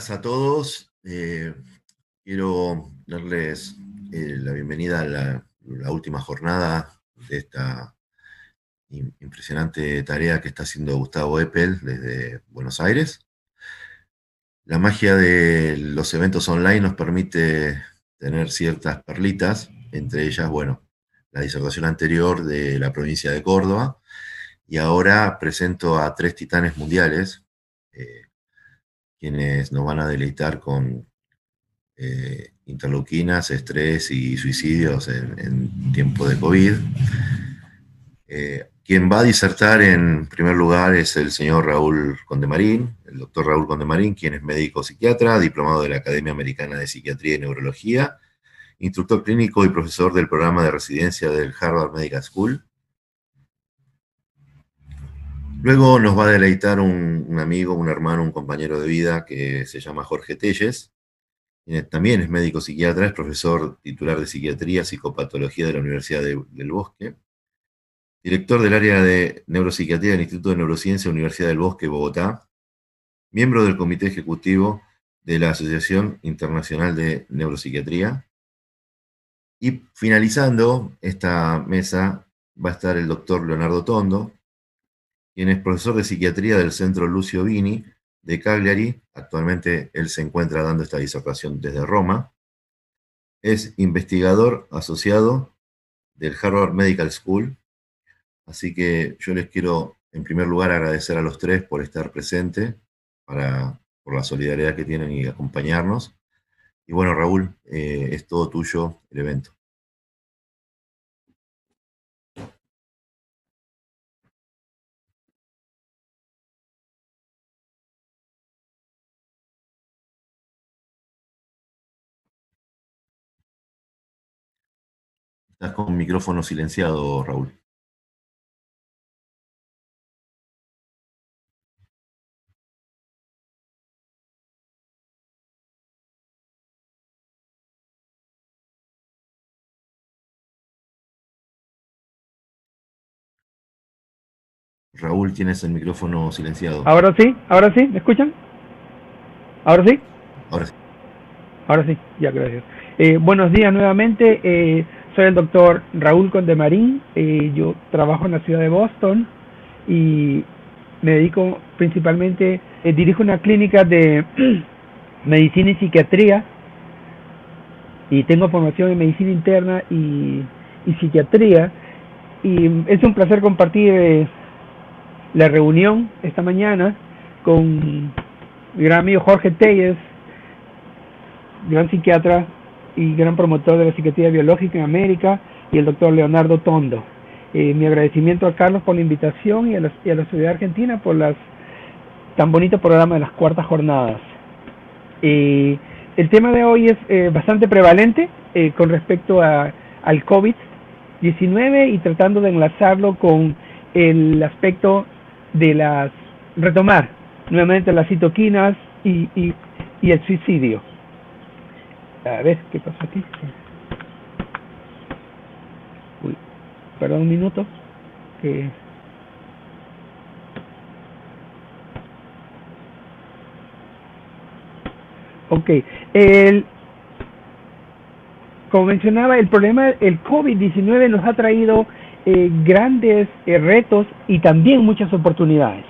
días a todos. Quiero darles la bienvenida a la última jornada de esta impresionante tarea que está haciendo Gustavo Eppel desde Buenos Aires. La magia de los eventos online nos permite tener ciertas perlitas, entre ellas, bueno, la disertación anterior de la provincia de Córdoba, y ahora presento a 3 titanes mundiales, quienes nos van a deleitar con interleuquinas, estrés y suicidios en tiempo de COVID. Quien va a disertar en primer lugar es el señor Raúl Condemarín, el doctor Raúl Condemarín, quien es médico psiquiatra, diplomado de la Academia Americana de Psiquiatría y Neurología, instructor clínico y profesor del programa de residencia del Harvard Medical School. Luego nos va a deleitar un amigo, un hermano, un compañero de vida que se llama Jorge Telles. También es médico psiquiatra, es profesor titular de psiquiatría, psicopatología de la Universidad del Bosque, director del área de neuropsiquiatría del Instituto de Neurociencia, Universidad del Bosque, Bogotá, miembro del comité ejecutivo de la Asociación Internacional de Neuropsiquiatría. Y finalizando esta mesa va a estar el doctor Leonardo Tondo, quien es profesor de psiquiatría del Centro Lucio Bini de Cagliari. Actualmente él se encuentra dando esta disertación desde Roma. Es investigador asociado del Harvard Medical School. Así que yo les quiero, en primer lugar, agradecer a los 3 por estar presentes, por la solidaridad que tienen y acompañarnos. Y bueno, Raúl, es todo tuyo el evento. Estás con micrófono silenciado, Raúl. Raúl, tienes el micrófono silenciado. Ahora sí, ¿me escuchan? ¿Ahora sí? Ahora sí. Ahora sí, ya, gracias. Buenos días nuevamente, soy el doctor Raúl Condemarín, yo trabajo en la ciudad de Boston y me dedico principalmente, dirijo una clínica de medicina y psiquiatría y tengo formación en medicina interna y psiquiatría, y es un placer compartir la reunión esta mañana con mi gran amigo Jorge Telles, gran psiquiatra y gran promotor de la psiquiatría biológica en América, y el doctor Leonardo Tondo. Mi agradecimiento a Carlos por la invitación y a la Sociedad Argentina por tan bonito programa de las cuartas jornadas. El tema de hoy es bastante prevalente con respecto al COVID-19 y tratando de enlazarlo con el aspecto de retomar nuevamente las citoquinas y el suicidio. A ver, ¿qué pasó aquí? Uy, perdón un minuto. Ok, como mencionaba, el problema, el COVID-19 nos ha traído grandes retos y también muchas oportunidades,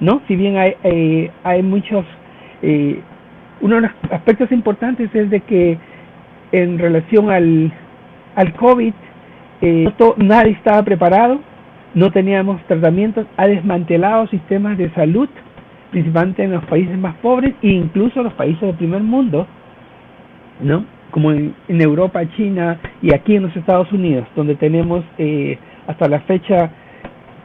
¿no? Si bien hay muchos, uno de los aspectos importantes es de que en relación al COVID, nadie estaba preparado, no teníamos tratamientos, ha desmantelado sistemas de salud, principalmente en los países más pobres e incluso los países del primer mundo, ¿no? Como en Europa, China y aquí en los Estados Unidos, donde tenemos hasta la fecha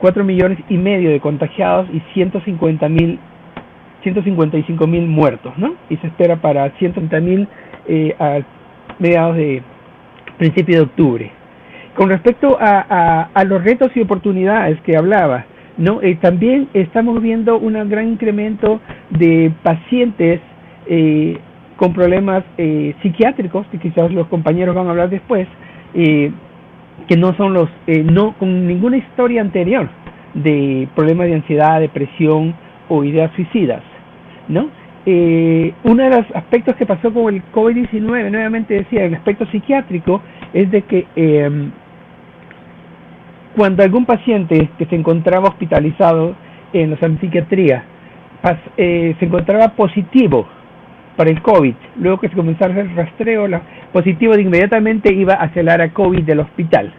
4,5 millones de contagiados y 155,000 muertos, ¿no? Y se espera para 130,000 a mediados de principio de octubre. Con respecto a los retos y oportunidades que hablaba, ¿no? También estamos viendo un gran incremento de pacientes con problemas psiquiátricos, que quizás los compañeros van a hablar después, que no son no con ninguna historia anterior de problemas de ansiedad, depresión o ideas suicidas, ¿no? uno de los aspectos que pasó con el COVID-19, nuevamente decía, el aspecto psiquiátrico, es de que cuando algún paciente que se encontraba hospitalizado en la psiquiatría se encontraba positivo para el COVID, luego que se comenzara el rastreo, positivo de inmediatamente iba hacia el área COVID del hospital,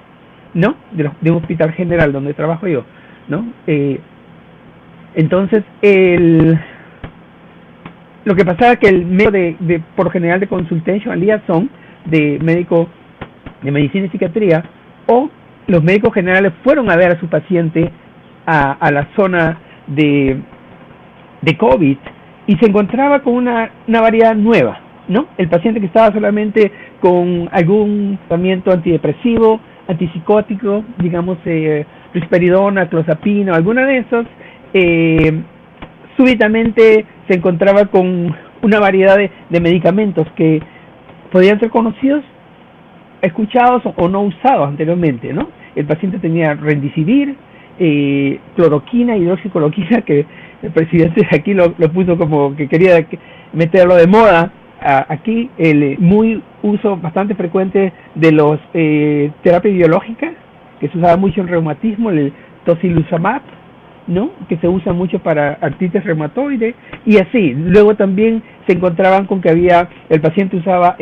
¿no? De un hospital general donde trabajo yo, ¿no? Entonces, lo que pasaba es que el médico por general de consultation liaison de médico de medicina y psiquiatría, o los médicos generales fueron a ver a su paciente a la zona de COVID y se encontraba con una variedad nueva, ¿no? El paciente que estaba solamente con algún tratamiento antidepresivo, antipsicótico, digamos risperidona, clozapina o alguna de esos, súbitamente se encontraba con una variedad de medicamentos que podían ser conocidos, escuchados o no usados anteriormente, ¿no? El paciente tenía remdesivir, cloroquina, hidroxicloroquina, que el presidente de aquí lo puso como que quería meterlo de moda. Aquí el muy uso bastante frecuente de los terapia biológica, que se usaba mucho en reumatismo, el tocilizumab, ¿no? Que se usa mucho para artritis reumatoide, y así. Luego también se encontraban con que el paciente estaba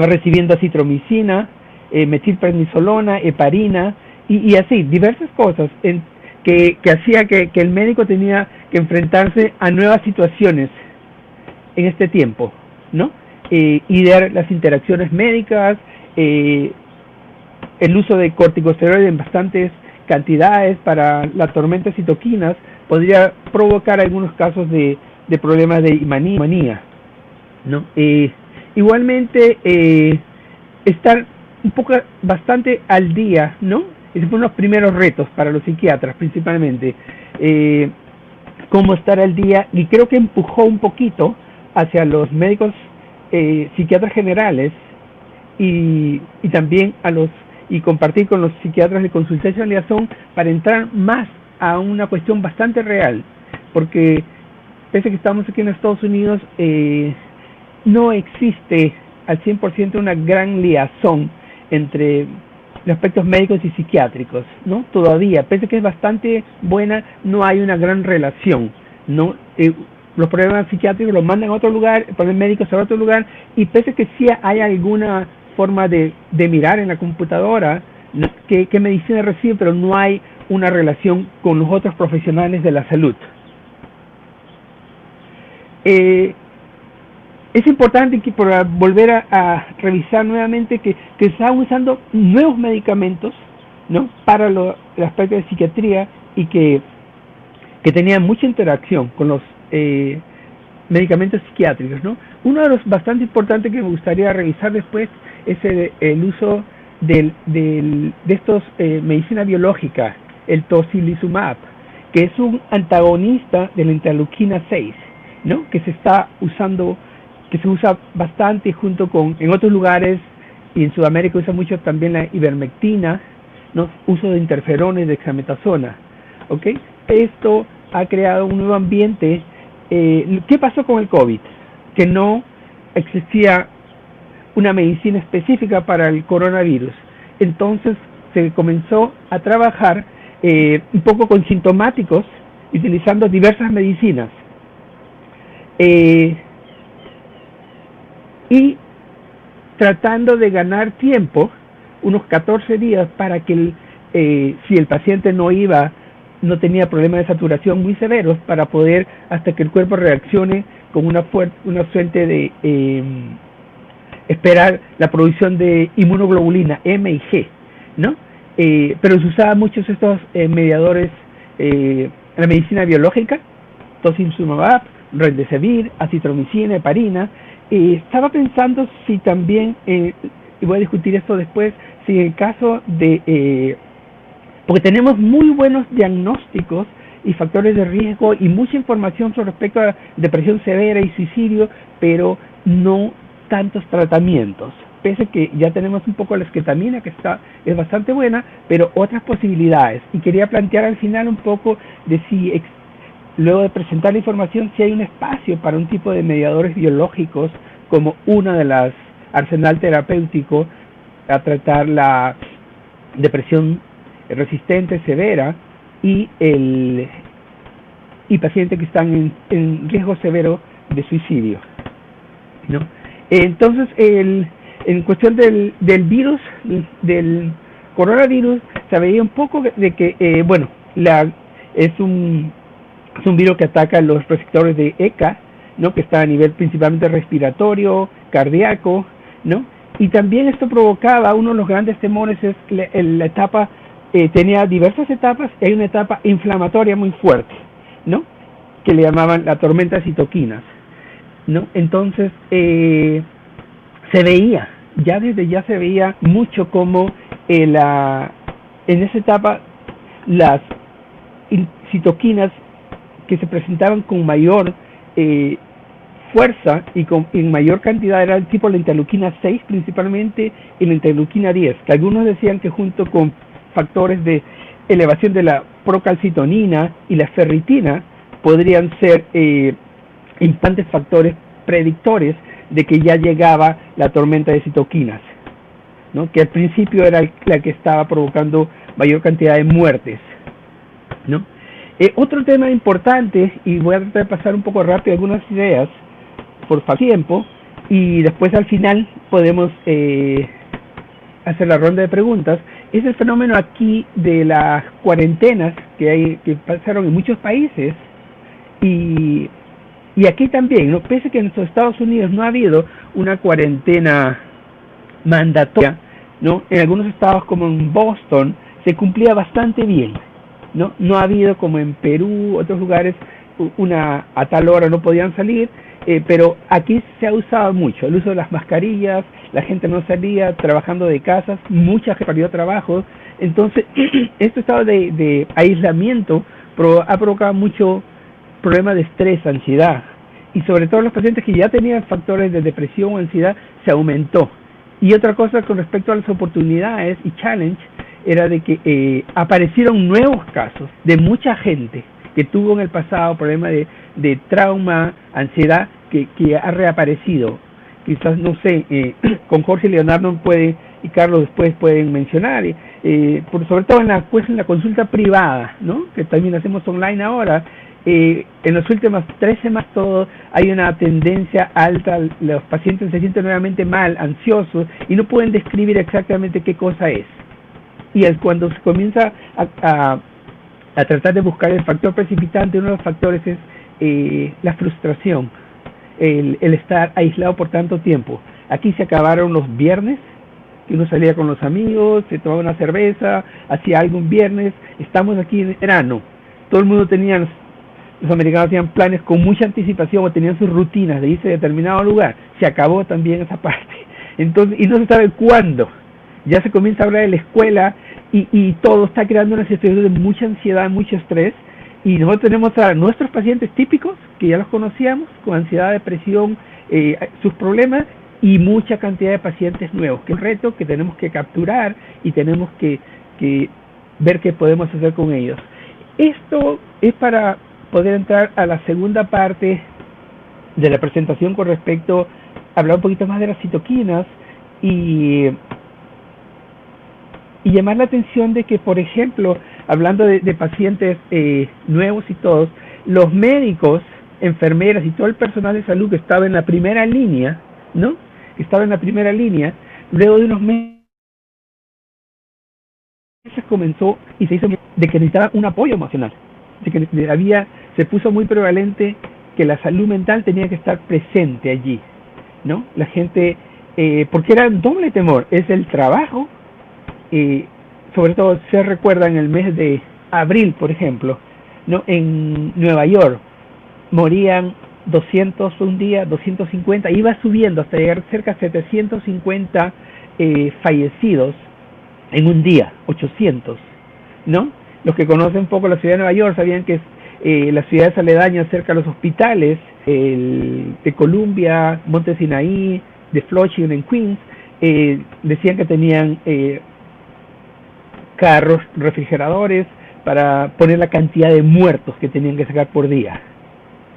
recibiendo acitromicina, metilprednisolona, heparina, y así, diversas cosas que hacía que el médico tenía que enfrentarse a nuevas situaciones en este tiempo, ¿no? Y de las interacciones médicas, el uso de corticosteroides en bastantes cantidades para la tormenta de citoquinas podría provocar algunos casos de problemas de manía, ¿no? Igualmente, estar bastante al día, ¿no? Esos fueron los primeros retos para los psiquiatras, principalmente. Cómo estar al día, y creo que empujó un poquito hacia los médicos psiquiatras generales y también y compartir con los psiquiatras de consultación liaison para entrar más a una cuestión bastante real, porque pese a que estamos aquí en Estados Unidos, no existe al 100% una gran liazón entre los aspectos médicos y psiquiátricos, ¿no? Todavía, pese a que es bastante buena, no hay una gran relación, ¿no? Los problemas psiquiátricos los mandan a otro lugar, los problemas médicos a otro lugar, y pese a que sí hay alguna forma de mirar en la computadora, ¿no? qué medicina recibe, pero no hay una relación con los otros profesionales de la salud. Es importante que por volver a revisar nuevamente que se están usando nuevos medicamentos, ¿no? Para el aspecto de psiquiatría, y que tenían mucha interacción con los medicamentos psiquiátricos, ¿no? Uno de los bastante importantes que me gustaría revisar después es el uso de estos medicina biológica, el tocilizumab, que es un antagonista de la interleuquina 6, ¿no? Que se usa bastante junto con, en otros lugares, y en Sudamérica usa mucho también la ivermectina, ¿no? Uso de interferones, de dexametasona, ¿ok? Esto ha creado un nuevo ambiente. ¿Qué pasó con el COVID? Que no existía una medicina específica para el coronavirus. Entonces se comenzó a trabajar un poco con sintomáticos, utilizando diversas medicinas. Y tratando de ganar tiempo, unos 14 días, para que si el paciente no tenía problemas de saturación muy severos, para poder, hasta que el cuerpo reaccione con una fuente de esperar la producción de inmunoglobulina M y G, ¿no? Pero se usaban muchos estos mediadores en la medicina biológica, tocilizumab, remdesivir, acitromicina, heparina. Estaba pensando si también, y voy a discutir esto después, si en el caso de, porque tenemos muy buenos diagnósticos y factores de riesgo y mucha información sobre respecto a depresión severa y suicidio, pero no tantos tratamientos, pese a que ya tenemos un poco la esketamina, que es bastante buena, pero otras posibilidades. Y quería plantear al final un poco de si luego de presentar la información, si hay un espacio para un tipo de mediadores biológicos como una de las arsenal terapéutico a tratar la depresión resistente severa y pacientes que están en riesgo severo de suicidio, ¿no? Entonces, en cuestión del virus, del coronavirus, se veía un poco de que, bueno, es un virus que ataca los receptores de ECA, ¿no? Que está a nivel principalmente respiratorio, cardíaco, ¿no? Y también esto provocaba, uno de los grandes temores es la etapa, tenía diversas etapas, y hay una etapa inflamatoria muy fuerte, ¿no? Que le llamaban la tormenta de citoquinas, ¿no? Entonces, se veía, desde ya se veía mucho como en esa etapa las citoquinas que se presentaban con mayor fuerza y en mayor cantidad era el tipo de la interleuquina 6 principalmente y la interleuquina 10, que algunos decían que junto con factores de elevación de la procalcitonina y la ferritina podrían ser importantes factores predictores de que ya llegaba la tormenta de citoquinas, ¿no? Que al principio era la que estaba provocando mayor cantidad de muertes, ¿no? Otro tema importante, y voy a tratar de pasar un poco rápido algunas ideas por tiempo, y después al final podemos hacer la ronda de preguntas, es el fenómeno aquí de las cuarentenas que pasaron en muchos países, y aquí también, ¿no? Pese que en los Estados Unidos no ha habido una cuarentena mandatoria, ¿no? En algunos estados como en Boston se cumplía bastante bien, ¿no? No ha habido como en Perú, otros lugares, a tal hora no podían salir, pero aquí se ha usado mucho el uso de las mascarillas, la gente no salía, trabajando de casas, mucha gente perdió trabajo, entonces este estado de aislamiento ha provocado mucho problema de estrés, ansiedad, y sobre todo los pacientes que ya tenían factores de depresión o ansiedad se aumentó. Y otra cosa con respecto a las oportunidades y challenge era de que aparecieron nuevos casos de mucha gente que tuvo en el pasado problemas de trauma, ansiedad, que ha reaparecido. Quizás, no sé, con Jorge y Leonardo y Carlos después pueden mencionar, sobre todo en la consulta privada, ¿no? Que también hacemos online ahora. En las últimas 3 semanas hay una tendencia alta, los pacientes se sienten nuevamente mal, ansiosos y no pueden describir exactamente qué cosa es. Y cuando se comienza a tratar de buscar el factor precipitante, uno de los factores es la frustración, el estar aislado por tanto tiempo. Aquí se acabaron los viernes, que uno salía con los amigos, se tomaba una cerveza, hacía algo un viernes. Estamos aquí en verano, todo el mundo los americanos tenían planes con mucha anticipación o tenían sus rutinas de irse a determinado lugar. Se acabó también esa parte. Entonces, y no se sabe cuándo. Ya se comienza a hablar de la escuela y todo está creando una situación de mucha ansiedad, mucho estrés. Y nosotros tenemos a nuestros pacientes típicos, que ya los conocíamos, con ansiedad, depresión, sus problemas, y mucha cantidad de pacientes nuevos, que es un reto que tenemos que capturar y tenemos que ver qué podemos hacer con ellos. Esto es para poder entrar a la segunda parte de la presentación con respecto a hablar un poquito más de las citoquinas y llamar la atención de que, por ejemplo, hablando de pacientes nuevos y todos, los médicos, enfermeras y todo el personal de salud que estaba en la primera línea, ¿no? Que estaba en la primera línea, luego de unos meses comenzó y se hizo de que necesitaba un apoyo emocional, de que se puso muy prevalente que la salud mental tenía que estar presente allí, ¿no? La gente, porque era un doble temor, es el trabajo, sobre todo se recuerda en el mes de abril, por ejemplo, ¿no? En Nueva York morían 200 un día, 250, iba subiendo hasta llegar cerca de 750 fallecidos en un día, 800, ¿no? Los que conocen un poco la ciudad de Nueva York sabían que las ciudades aledañas cerca de los hospitales, de Columbia, Monte Sinaí, de Flushing en Queens, decían que tenían carros refrigeradores para poner la cantidad de muertos que tenían que sacar por día.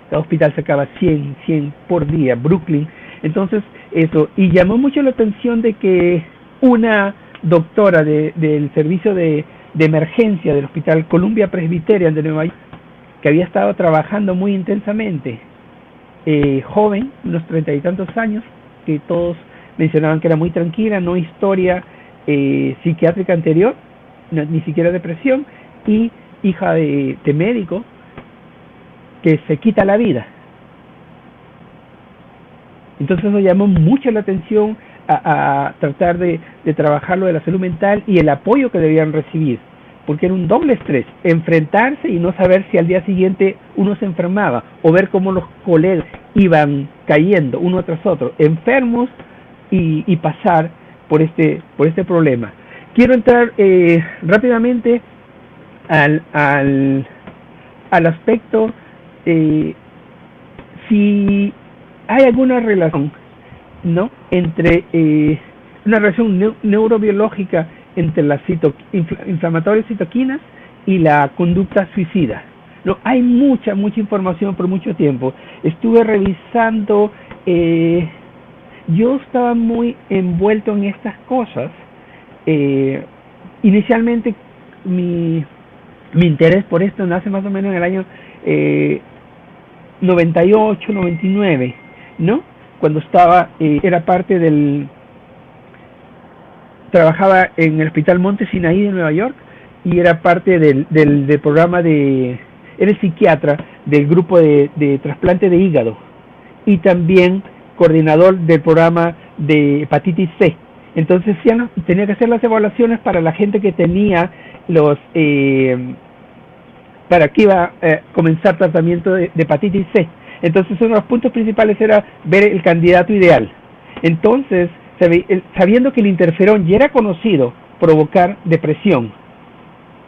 Cada hospital sacaba 100 por día, Brooklyn. Entonces, eso, y llamó mucho la atención de que una doctora del servicio de emergencia del Hospital Columbia Presbyterian de Nueva York, que había estado trabajando muy intensamente, joven, unos 30 y tantos años, que todos mencionaban que era muy tranquila, no historia psiquiátrica anterior, ni siquiera depresión, y hija de médico, que se quita la vida. Entonces eso llamó mucho la atención a tratar de trabajar lo de la salud mental y el apoyo que debían recibir, porque era un doble estrés, enfrentarse y no saber si al día siguiente uno se enfermaba, o ver cómo los colegas iban cayendo uno tras otro, enfermos, y pasar por este problema. Quiero entrar rápidamente al aspecto, si hay alguna relación, ¿no?, entre una relación neurobiológica entre las inflamatorias citoquinas y la conducta suicida. No, hay mucha información por mucho tiempo. Estuve revisando, yo estaba muy envuelto en estas cosas. Inicialmente mi interés por esto nace más o menos en el año 98, 99, ¿no? Cuando era parte trabajaba en el Hospital Monte Sinaí de Nueva York, y era parte del programa era el psiquiatra del grupo de trasplante de hígado, y también coordinador del programa de hepatitis C. Entonces tenía que hacer las evaluaciones para la gente que tenía para que iba a comenzar tratamiento de hepatitis C. Entonces uno de los puntos principales era ver el candidato ideal. Entonces, sabiendo que el interferón ya era conocido provocar depresión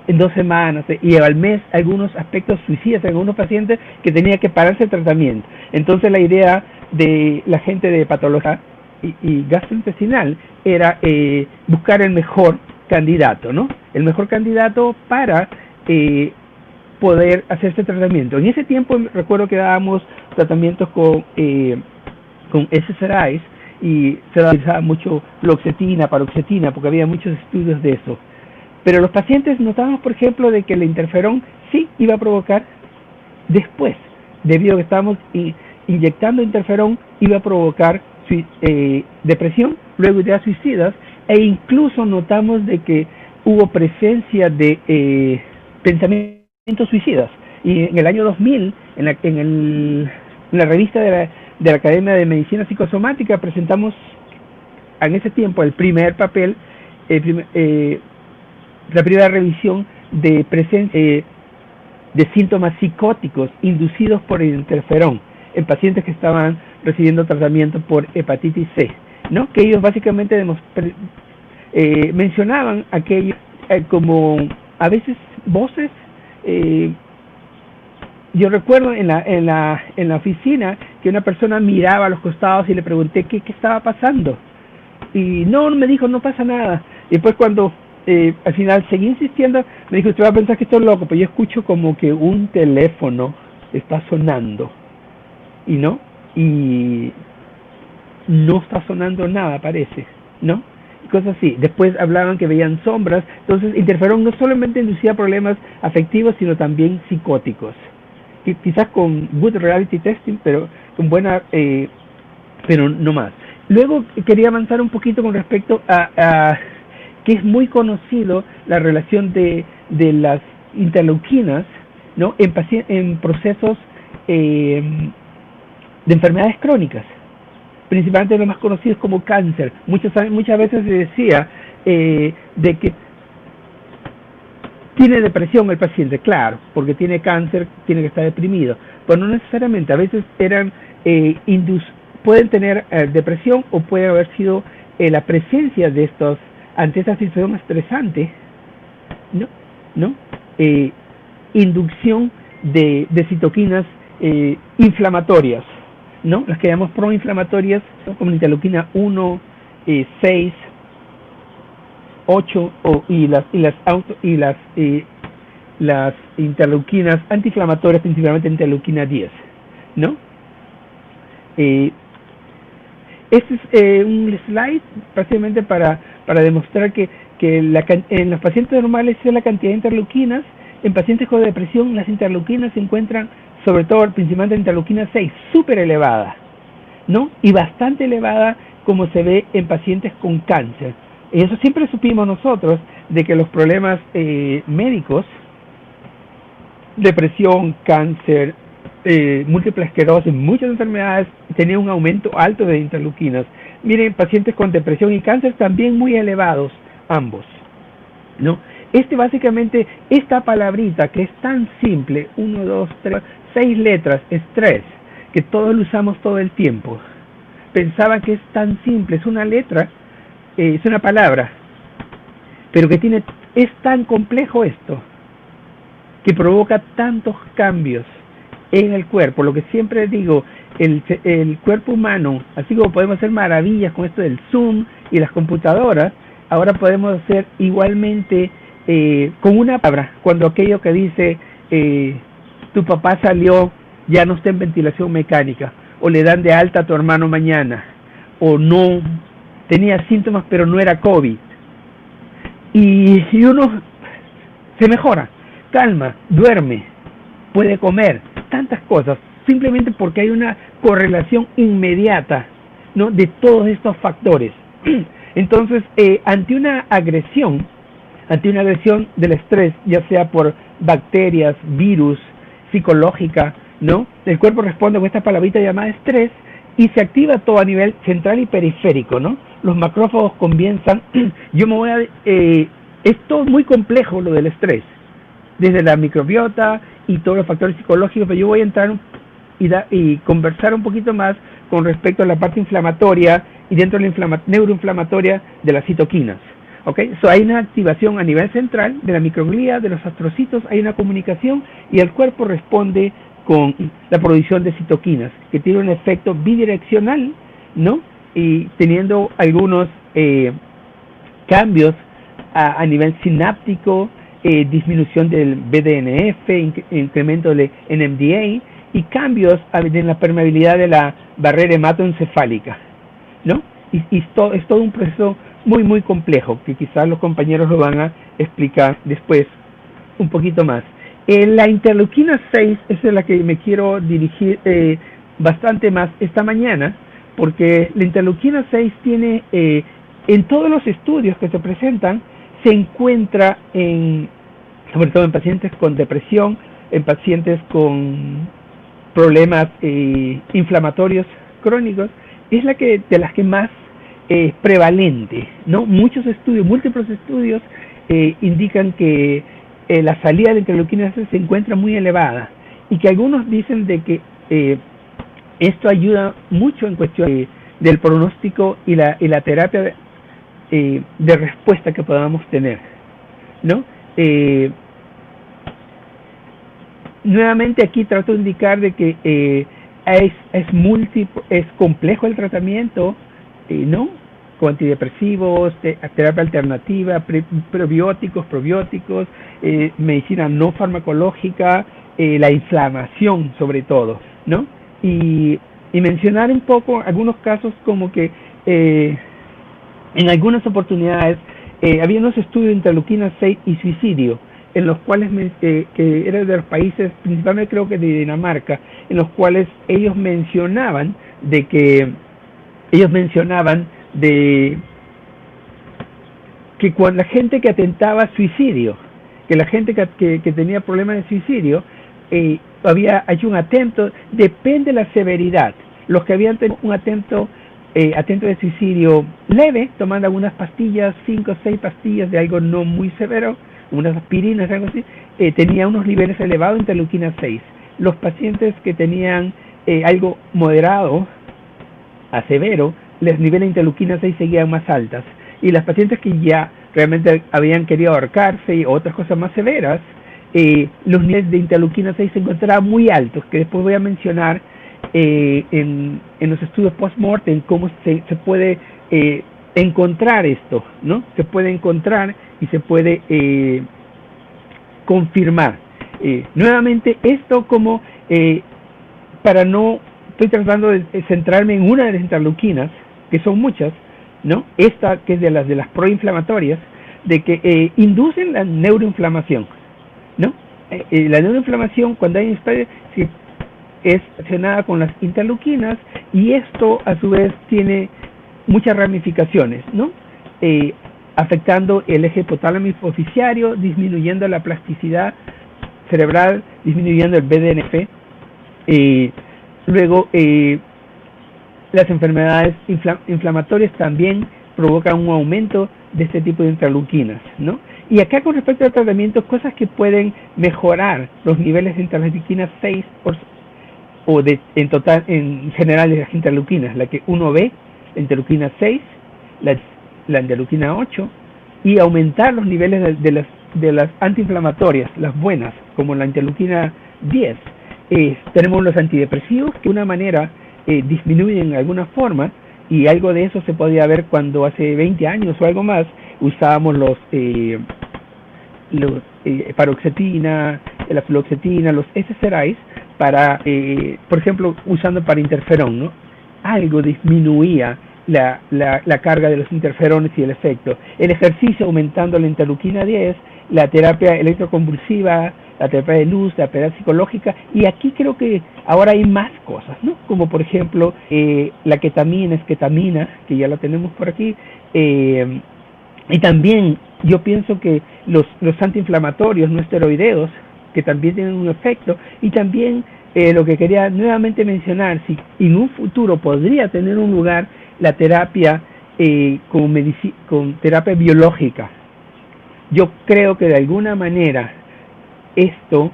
en 2 semanas y al mes algunos aspectos suicidas en algunos pacientes, que tenía que pararse el tratamiento. Entonces la idea de la gente de patología y gastrointestinal era buscar el mejor candidato, ¿no? El mejor candidato para poder hacer este tratamiento. En ese tiempo recuerdo que dábamos tratamientos con SSRIs, y se utilizaba mucho fluoxetina, paroxetina, porque había muchos estudios de eso. Pero los pacientes notábamos, por ejemplo, de que el interferón sí iba a provocar después, debido a que estábamos inyectando interferón, iba a provocar depresión, luego ideas suicidas, e incluso notamos de que hubo presencia de pensamientos suicidas. Y en el año 2000, en la revista de la Academia de Medicina Psicosomática, presentamos en ese tiempo el primer papel, la primera revisión de presencia de síntomas psicóticos inducidos por el interferón en pacientes que estaban recibiendo tratamiento por hepatitis C, ¿no? Que ellos básicamente mencionaban aquello como a veces voces. Yo recuerdo en la oficina que una persona miraba a los costados, y le pregunté qué estaba pasando, y no me dijo, no pasa nada. Y después, cuando al final seguí insistiendo, me dijo, usted va a pensar que estoy loco, pero yo escucho como que un teléfono está sonando, y no está sonando nada, parece, ¿no? Y cosas así. Después hablaban que veían sombras. Entonces, interferón no solamente inducía problemas afectivos, sino también psicóticos. Y quizás con good reality testing, pero con buena, pero no más. Luego quería avanzar un poquito con respecto a que es muy conocido la relación de las interleuquinas, ¿no?, en procesos de enfermedades crónicas, principalmente los más conocidos como cáncer. Muchas veces se decía de que tiene depresión el paciente, claro, porque tiene cáncer, tiene que estar deprimido, pero no necesariamente. A veces pueden tener depresión, o puede haber sido la presencia de estos, ante esta situación estresante, ¿no? Inducción de citoquinas inflamatorias, ¿no? Las que llamamos proinflamatorias, como la interleuquina 1, 6, 8 y las las interleuquinas antiinflamatorias, principalmente interleuquina 10, ¿no? Eh, este es un slide prácticamente para demostrar que en los pacientes normales es la cantidad de interleuquinas. En pacientes con depresión las interleuquinas se encuentran, sobre todo principalmente interleuquina 6, súper elevada, ¿no? Y bastante elevada como se ve en pacientes con cáncer. Y eso siempre supimos nosotros, de que los problemas médicos, depresión, cáncer, múltiple esclerosis, muchas enfermedades tenían un aumento alto de interleuquinas. Miren, pacientes con depresión y cáncer también muy elevados, ambos, ¿no? Básicamente, esta palabrita que es tan simple, 1, 2, 3, 6 letras, estrés, que todos lo usamos todo el tiempo. Pensaba que es tan simple, es una letra, es una palabra, pero que es tan complejo esto, que provoca tantos cambios en el cuerpo. Lo que siempre digo, el cuerpo humano, así como podemos hacer maravillas con esto del Zoom y las computadoras, ahora podemos hacer igualmente con una palabra, cuando aquello que dice tu papá salió, ya no está en ventilación mecánica, o le dan de alta a tu hermano mañana, o no, tenía síntomas pero no era COVID, y uno se mejora, calma, duerme, puede comer, tantas cosas, simplemente porque hay una correlación inmediata, ¿no?, de todos estos factores. Entonces, ante una agresión del estrés, ya sea por bacterias, virus, psicológica, ¿no?, el cuerpo responde con esta palabrita llamada estrés y se activa todo a nivel central y periférico, ¿no? Los macrófagos comienzan, es todo muy complejo lo del estrés, desde la microbiota y todos los factores psicológicos, pero yo voy a entrar y conversar un poquito más con respecto a la parte inflamatoria y dentro de la neuroinflamatoria de las citoquinas. ¿Okay? Hay una activación a nivel central de la microglía, de los astrocitos, hay una comunicación y el cuerpo responde con la producción de citoquinas, que tiene un efecto bidireccional, ¿no? Y teniendo algunos cambios a nivel sináptico, disminución del BDNF, incremento de NMDA y cambios en la permeabilidad de la barrera hematoencefálica, ¿no? Y es todo un proceso muy, muy complejo, que quizás los compañeros lo van a explicar después un poquito más. La interleuquina 6 es la que me quiero dirigir bastante más esta mañana, porque la interleuquina 6 tiene, en todos los estudios que se presentan, se encuentra sobre todo en pacientes con depresión, en pacientes con problemas inflamatorios crónicos, es de las que más prevalente, ¿no? Muchos estudios, múltiples estudios indican que la salida de la interleuquina se encuentra muy elevada y que algunos dicen de que esto ayuda mucho en cuestión del pronóstico y la terapia de respuesta que podamos tener, ¿no? Nuevamente aquí trato de indicar de que es complejo el tratamiento, ¿no? Con antidepresivos, terapia alternativa, prebióticos, probióticos, medicina no farmacológica, la inflamación sobre todo, ¿no? Y mencionar un poco algunos casos como que en algunas oportunidades había unos estudios de interleuquina 6 y suicidio, en los cuales que eran de los países, principalmente creo que de Dinamarca, en los cuales ellos mencionaban de que cuando la gente que atentaba a suicidio, que la gente que tenía problemas de suicidio, había hecho un atento, depende de la severidad. Los que habían tenido un atento de suicidio leve, tomando algunas pastillas, 5 o 6 pastillas de algo no muy severo, unas aspirinas, algo así, tenía unos niveles elevados de interleuquina 6. Los pacientes que tenían algo moderado a severo, los niveles de interleuquina 6 seguían más altas. Y las pacientes que ya realmente habían querido ahorcarse y otras cosas más severas, los niveles de interleuquina 6 se encontraban muy altos, que después voy a mencionar en los estudios post-mortem cómo se puede encontrar esto, ¿no? Se puede encontrar y se puede confirmar. Nuevamente, esto como, para no, estoy tratando de centrarme en una de las interleuquinas, que son muchas, ¿no? Esta que es de las proinflamatorias, de que inducen la neuroinflamación, ¿no? La neuroinflamación, cuando hay estadio, sí, es relacionada con las interleuquinas, y esto a su vez tiene muchas ramificaciones, ¿no? Afectando el eje hipotálamo hipoficiario, disminuyendo la plasticidad cerebral, disminuyendo el BDNF. Luego, las enfermedades inflamatorias también provocan un aumento de este tipo de interleuquinas, ¿no? Y acá, con respecto al tratamiento, cosas que pueden mejorar los niveles de interleuquina 6 en total, en general, de las interleuquinas, la que uno ve, la interleuquina 6, la interleuquina 8, y aumentar los niveles de las antiinflamatorias, las buenas, como la interleuquina 10. Tenemos los antidepresivos, que de una manera disminuyen de alguna forma, y algo de eso se podía ver cuando hace 20 años o algo más usábamos los paroxetina, la fluoxetina, los SSRIs, para, por ejemplo, usando para interferón, ¿no? Algo disminuía la carga de los interferones y el efecto. El ejercicio aumentando la interleuquina 10, la terapia electroconvulsiva, la terapia de luz, la terapia psicológica, y aquí creo que ahora hay más cosas, ¿no? Como por ejemplo la esketamina, que ya la tenemos por aquí, y también yo pienso que los antiinflamatorios no esteroideos, que también tienen un efecto, y también lo que quería nuevamente mencionar, si en un futuro podría tener un lugar la terapia con terapia biológica. Yo creo que de alguna manera esto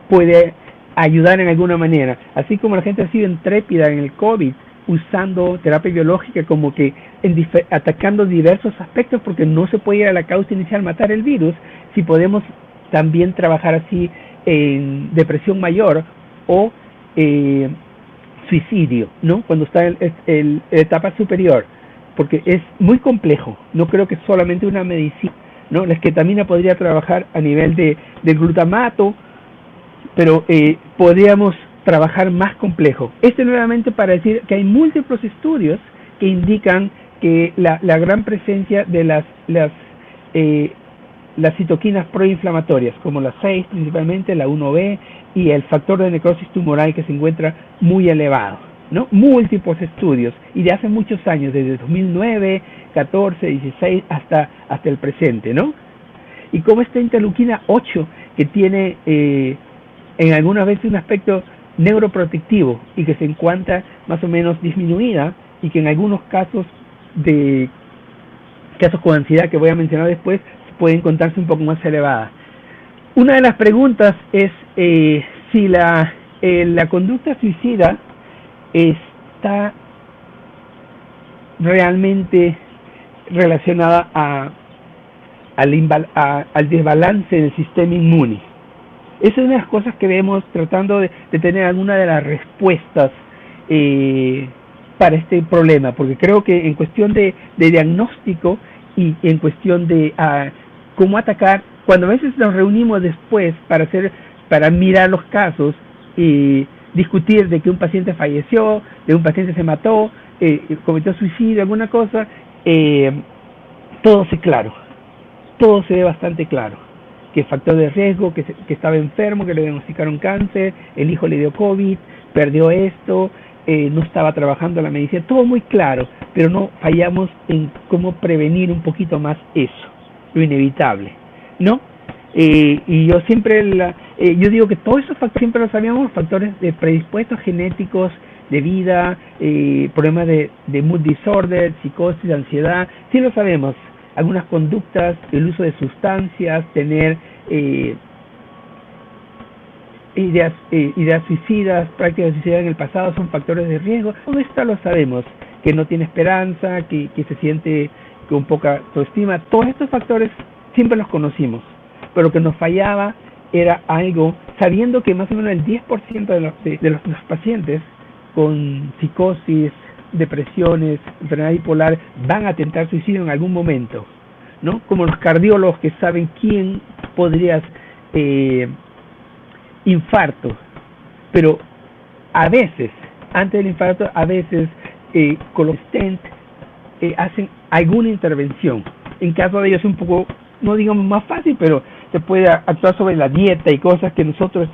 puede ayudar en alguna manera, así como la gente ha sido intrépida en el COVID usando terapia biológica, como que atacando diversos aspectos, porque no se puede ir a la causa inicial, matar el virus. Si podemos también trabajar así en depresión mayor o suicidio, ¿no? Cuando está en etapa superior, porque es muy complejo. No creo que solamente una medicina, ¿no? La esketamina podría trabajar a nivel de glutamato, pero podríamos trabajar más complejo. Nuevamente para decir que hay múltiples estudios que indican que la gran presencia de las citoquinas proinflamatorias, como la 6 principalmente, la 1B, y el factor de necrosis tumoral, que se encuentra muy elevado, ¿no? Múltiples estudios, y de hace muchos años, desde 2009, 14, 16, hasta el presente, ¿no? Y como esta interleuquina 8, que tiene en algunas veces un aspecto neuroprotectivo, y que se encuentra más o menos disminuida, y que en algunos casos con ansiedad, que voy a mencionar después, puede encontrarse un poco más elevada. Una de las preguntas es si la conducta suicida está realmente relacionada al desbalance en el sistema inmune. Esa es una de las cosas que vemos tratando de tener alguna de las respuestas para este problema, porque creo que en cuestión de diagnóstico y en cuestión de cómo atacar, cuando a veces nos reunimos después para mirar los casos y discutir de que un paciente falleció, de un paciente se mató, cometió suicidio, alguna cosa, todo se ve bastante claro, que factor de riesgo, que estaba enfermo, que le diagnosticaron cáncer, el hijo le dio COVID, perdió esto, no estaba trabajando la medicina, todo muy claro, pero no fallamos en cómo prevenir un poquito más eso, lo inevitable, ¿no? Y yo siempre yo digo que todos esos factores siempre lo sabíamos, factores de predispuestos genéticos, de vida, problemas de mood disorder, psicosis, ansiedad, sí lo sabemos. Algunas conductas, el uso de sustancias, tener ideas suicidas, prácticas suicidas en el pasado son factores de riesgo. Todo esto lo sabemos, que no tiene esperanza, que se siente con poca autoestima. Todos estos factores siempre los conocimos, pero lo que nos fallaba era algo, sabiendo que más o menos el 10% de los pacientes con psicosis, depresiones, enfermedad bipolar van a tentar suicidio en algún momento, ¿no? Como los cardiólogos, que saben quién podrías infarto, pero a veces, antes del infarto, a veces con los stent hacen alguna intervención. En caso de ellos es un poco, no digamos más fácil, pero se puede actuar sobre la dieta y cosas que nosotros,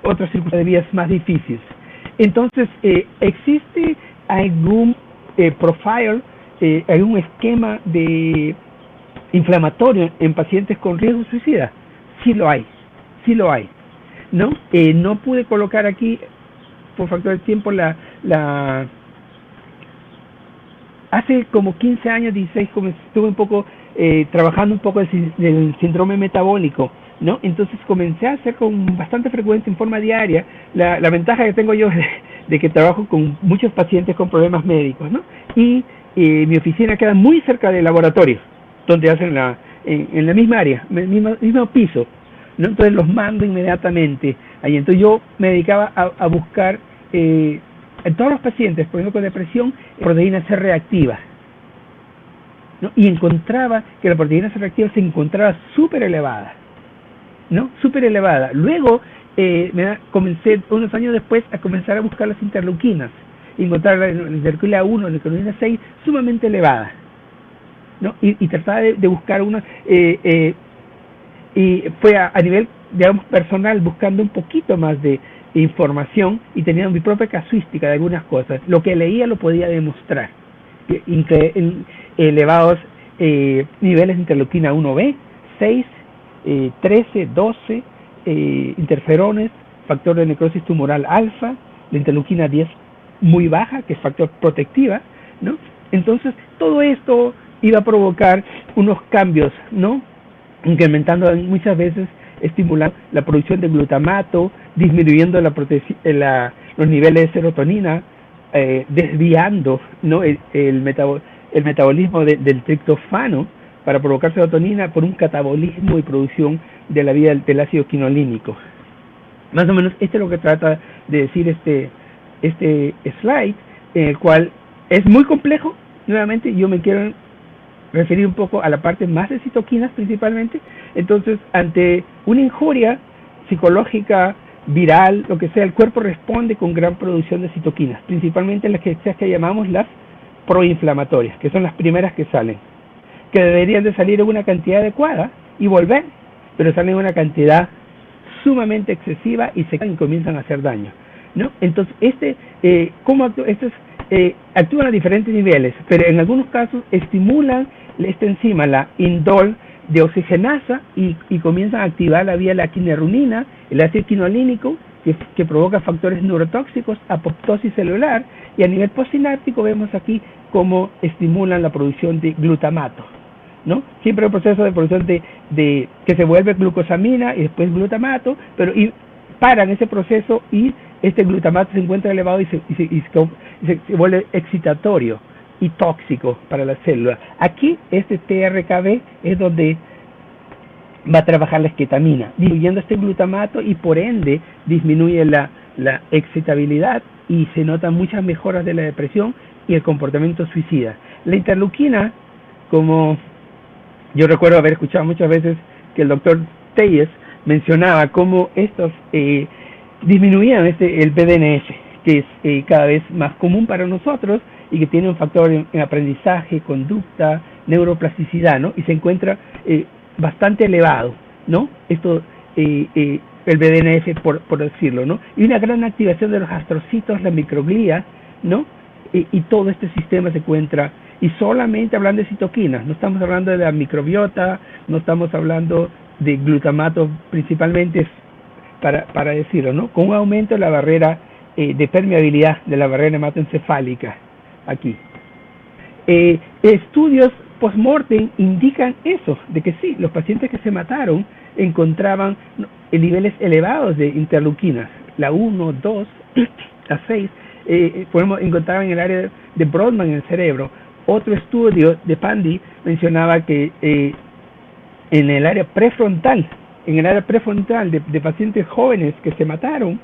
otras circunstancias de vida es más difíciles. Entonces, ¿existe algún profile, algún esquema de inflamatorio en pacientes con riesgo suicida? Sí lo hay, sí lo hay, ¿no? No pude colocar aquí, por factor de tiempo, hace como 15 años, 16, estuve un poco trabajando un poco del síndrome metabólico, ¿no? Entonces comencé a hacer con bastante frecuencia en forma diaria. La ventaja que tengo yo de que trabajo con muchos pacientes con problemas médicos, ¿no? Y mi oficina queda muy cerca del laboratorio, donde hacen en la misma área, mismo piso, ¿no? Entonces los mando inmediatamente ahí. Entonces yo me dedicaba a buscar en todos los pacientes, por ejemplo con depresión, proteína C reactiva, ¿no? Y encontraba que la proteína C reactiva se encontraba súper elevada, ¿no? Súper elevada. Luego comencé unos años después a comenzar a buscar las interleuquinas y encontrar la interleuquina 1, la interleuquina 6 sumamente elevada, ¿no? Y trataba de buscar una y fue a nivel, digamos, personal, buscando un poquito más de información y tenía mi propia casuística de algunas cosas. Lo que leía lo podía demostrar. Elevados niveles de interleuquina 1B, 6, 13, 12, interferones, factor de necrosis tumoral alfa, la interleuquina 10 muy baja, que es factor protectiva, ¿no? Entonces, todo esto iba a provocar unos cambios, ¿no? Incrementando muchas veces, estimulando la producción de glutamato, disminuyendo los niveles de serotonina, desviando, ¿no? el metabolismo del triptofano para provocar serotonina por un catabolismo y producción de la vía del ácido quinolínico. Más o menos esto es lo que trata de decir este slide, en el cual es muy complejo. Nuevamente yo me quiero referir un poco a la parte más de citoquinas principalmente. Entonces, ante una injuria psicológica, viral, lo que sea, el cuerpo responde con gran producción de citoquinas, principalmente las que llamamos las proinflamatorias, que son las primeras que salen, que deberían de salir en una cantidad adecuada y volver, pero salen en una cantidad sumamente excesiva y comienzan a hacer daño, ¿no? Entonces, ¿cómo actúa? Actúan a diferentes niveles, pero en algunos casos estimulan esta enzima, la indol de oxigenasa, y comienzan a activar la vía de la quinerunina, el ácido quinolínico, que provoca factores neurotóxicos, apoptosis celular, y a nivel postsináptico vemos aquí cómo estimulan la producción de glutamato, ¿no? Siempre el proceso de producción de que se vuelve glucosamina y después glutamato, pero paran ese proceso y este glutamato se encuentra elevado y se vuelve excitatorio y tóxico para la célula. Aquí este TRKB es donde va a trabajar la esketamina, disminuyendo este glutamato, y por ende disminuye la excitabilidad y se notan muchas mejoras de la depresión y el comportamiento suicida. La interleuquina, como yo recuerdo haber escuchado muchas veces que el doctor Telles mencionaba cómo estos disminuían el BDNF, que es cada vez más común para nosotros y que tiene un factor en aprendizaje, conducta, neuroplasticidad, ¿no? Y se encuentra bastante elevado, ¿no? Esto, el BDNF, por decirlo, ¿no? Y una gran activación de los astrocitos, la microglía, ¿no? Y todo este sistema se encuentra, y solamente hablando de citoquinas, no estamos hablando de la microbiota, no estamos hablando de glutamato principalmente, para decirlo, ¿no? Con un aumento de la barrera de permeabilidad de la barrera hematoencefálica aquí. Estudios post-mortem indican eso, de que sí, los pacientes que se mataron encontraban niveles elevados de interleuquinas, la 1, 2, la 6, encontraban en el área de Brodmann en el cerebro. Otro estudio de Pandy mencionaba que en el área prefrontal, de pacientes jóvenes que se mataron,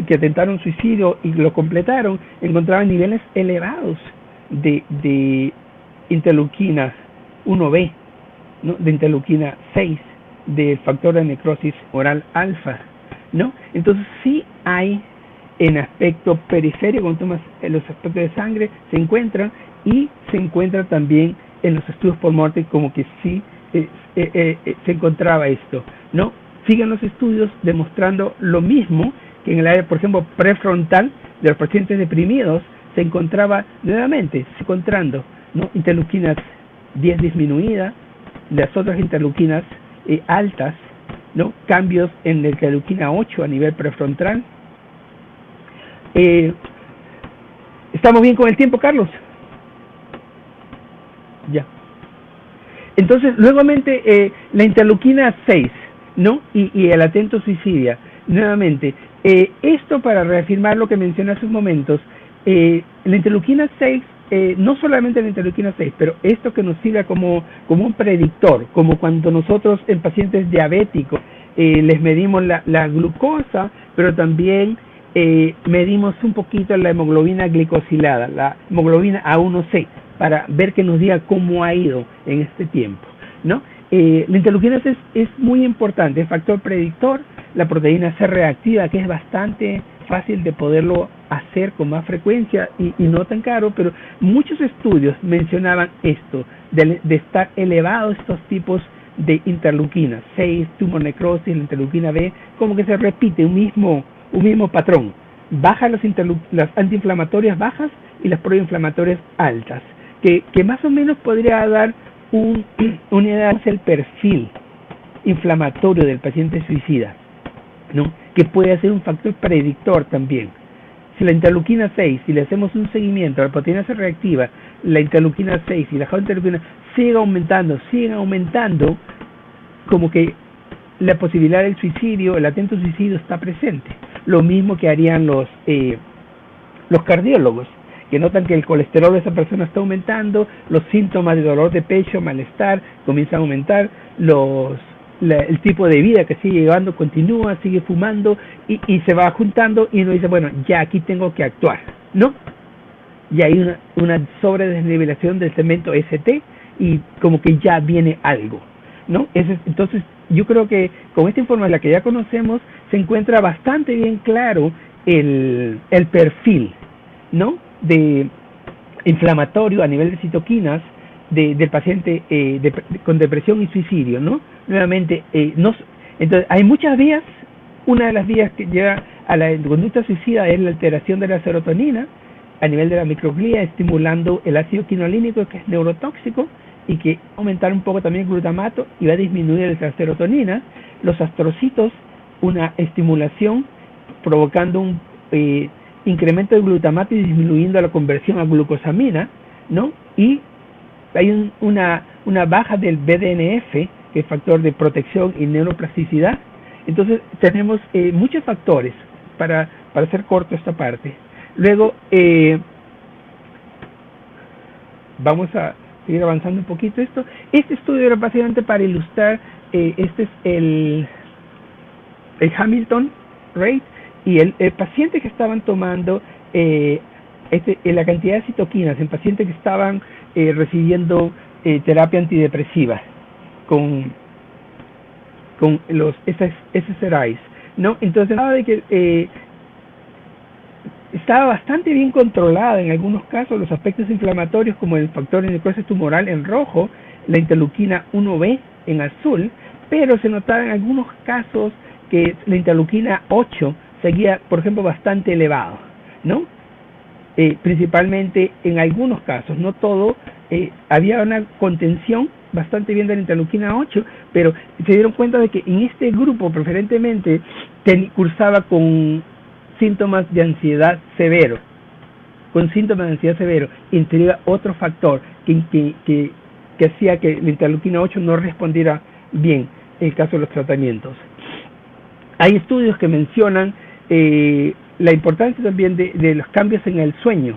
que atentaron suicidio y lo completaron, encontraban niveles elevados de interleuquina 1B, ¿no? De interleuquina 6, del factor de necrosis oral alfa, ¿no? Entonces sí hay en aspecto periférico, cuando tomas los aspectos de sangre, se encuentran, y se encuentra también en los estudios por muerte como que sí se encontraba esto, ¿no? Siguen los estudios demostrando lo mismo, que en el área, por ejemplo, prefrontal de los pacientes deprimidos se encontraba nuevamente, encontrando, ¿no?, interleuquinas 10 disminuida, las otras interleuquinas altas, ¿no?, cambios en la interleuquina 8 a nivel prefrontal. ¿Estamos bien con el tiempo, Carlos? Ya. Entonces, nuevamente, la interleuquina 6, ¿no? Y el atento suicidia. Nuevamente, esto para reafirmar lo que mencioné hace unos momentos, la interleuquina 6, no solamente la interleuquina 6, pero esto que nos sirve como un predictor, como cuando nosotros en pacientes diabéticos les medimos la glucosa, pero también medimos un poquito la hemoglobina glicosilada, la hemoglobina A1C, para ver que nos diga cómo ha ido en este tiempo, ¿no? La interleuquina es muy importante, es factor predictor. La proteína C reactiva, que es bastante fácil de poderlo hacer con más frecuencia y no tan caro, pero muchos estudios mencionaban esto, de estar elevados estos tipos de interleuquinas, 6, tumor necrosis, la interleuquina B, como que se repite un mismo patrón. Bajan las antiinflamatorias bajas y las proinflamatorias altas, que más o menos podría dar una idea del perfil inflamatorio del paciente suicida, ¿no?, que puede ser un factor predictor también. Si la interleuquina 6, si le hacemos un seguimiento a la proteína C reactiva, la interleuquina 6 y la interleuquina siguen aumentando, como que la posibilidad del suicidio, el atento suicidio está presente. Lo mismo que harían los cardiólogos, que notan que el colesterol de esa persona está aumentando, los síntomas de dolor de pecho, malestar, comienzan a aumentar, el tipo de vida que sigue llevando continúa, sigue fumando y se va juntando, y uno dice, bueno, ya aquí tengo que actuar, ¿no? Y hay una sobredesnivelación del cemento ST y como que ya viene algo, ¿no? Entonces, yo creo que con esta información, la que ya conocemos, se encuentra bastante bien claro el perfil, ¿no?, de inflamatorio a nivel de citoquinas del paciente con depresión y suicidio, ¿no? Nuevamente, entonces hay muchas vías. Una de las vías que lleva a la conducta suicida es la alteración de la serotonina a nivel de la microglía, estimulando el ácido quinolínico, que es neurotóxico y que va a aumentar un poco también el glutamato y va a disminuir la serotonina. Los astrocitos, una estimulación provocando un incremento del glutamato y disminuyendo la conversión a glucosamina, ¿no? Y hay una baja del BDNF, que es factor de protección y neuroplasticidad. Entonces tenemos muchos factores para hacer corto esta parte. Luego vamos a seguir avanzando un poquito esto. Este estudio era básicamente para ilustrar, este es el Hamilton Rate, y el paciente que estaban tomando la cantidad de citoquinas en pacientes que estaban recibiendo terapia antidepresiva con los SSRIs, ¿no? Entonces, nada de que estaba bastante bien controlada en algunos casos los aspectos inflamatorios, como el factor de necrosis tumoral en rojo, la interleuquina 1B en azul, pero se notaba en algunos casos que la interleuquina 8 seguía, por ejemplo, bastante elevado, ¿no? Principalmente en algunos casos, no todo, había una contención bastante bien de la interleuquina 8, pero se dieron cuenta de que en este grupo preferentemente cursaba con síntomas de ansiedad severo, intriga otro factor que hacía que la interleuquina 8 no respondiera bien en el caso de los tratamientos. Hay estudios que mencionan la importancia también de los cambios en el sueño,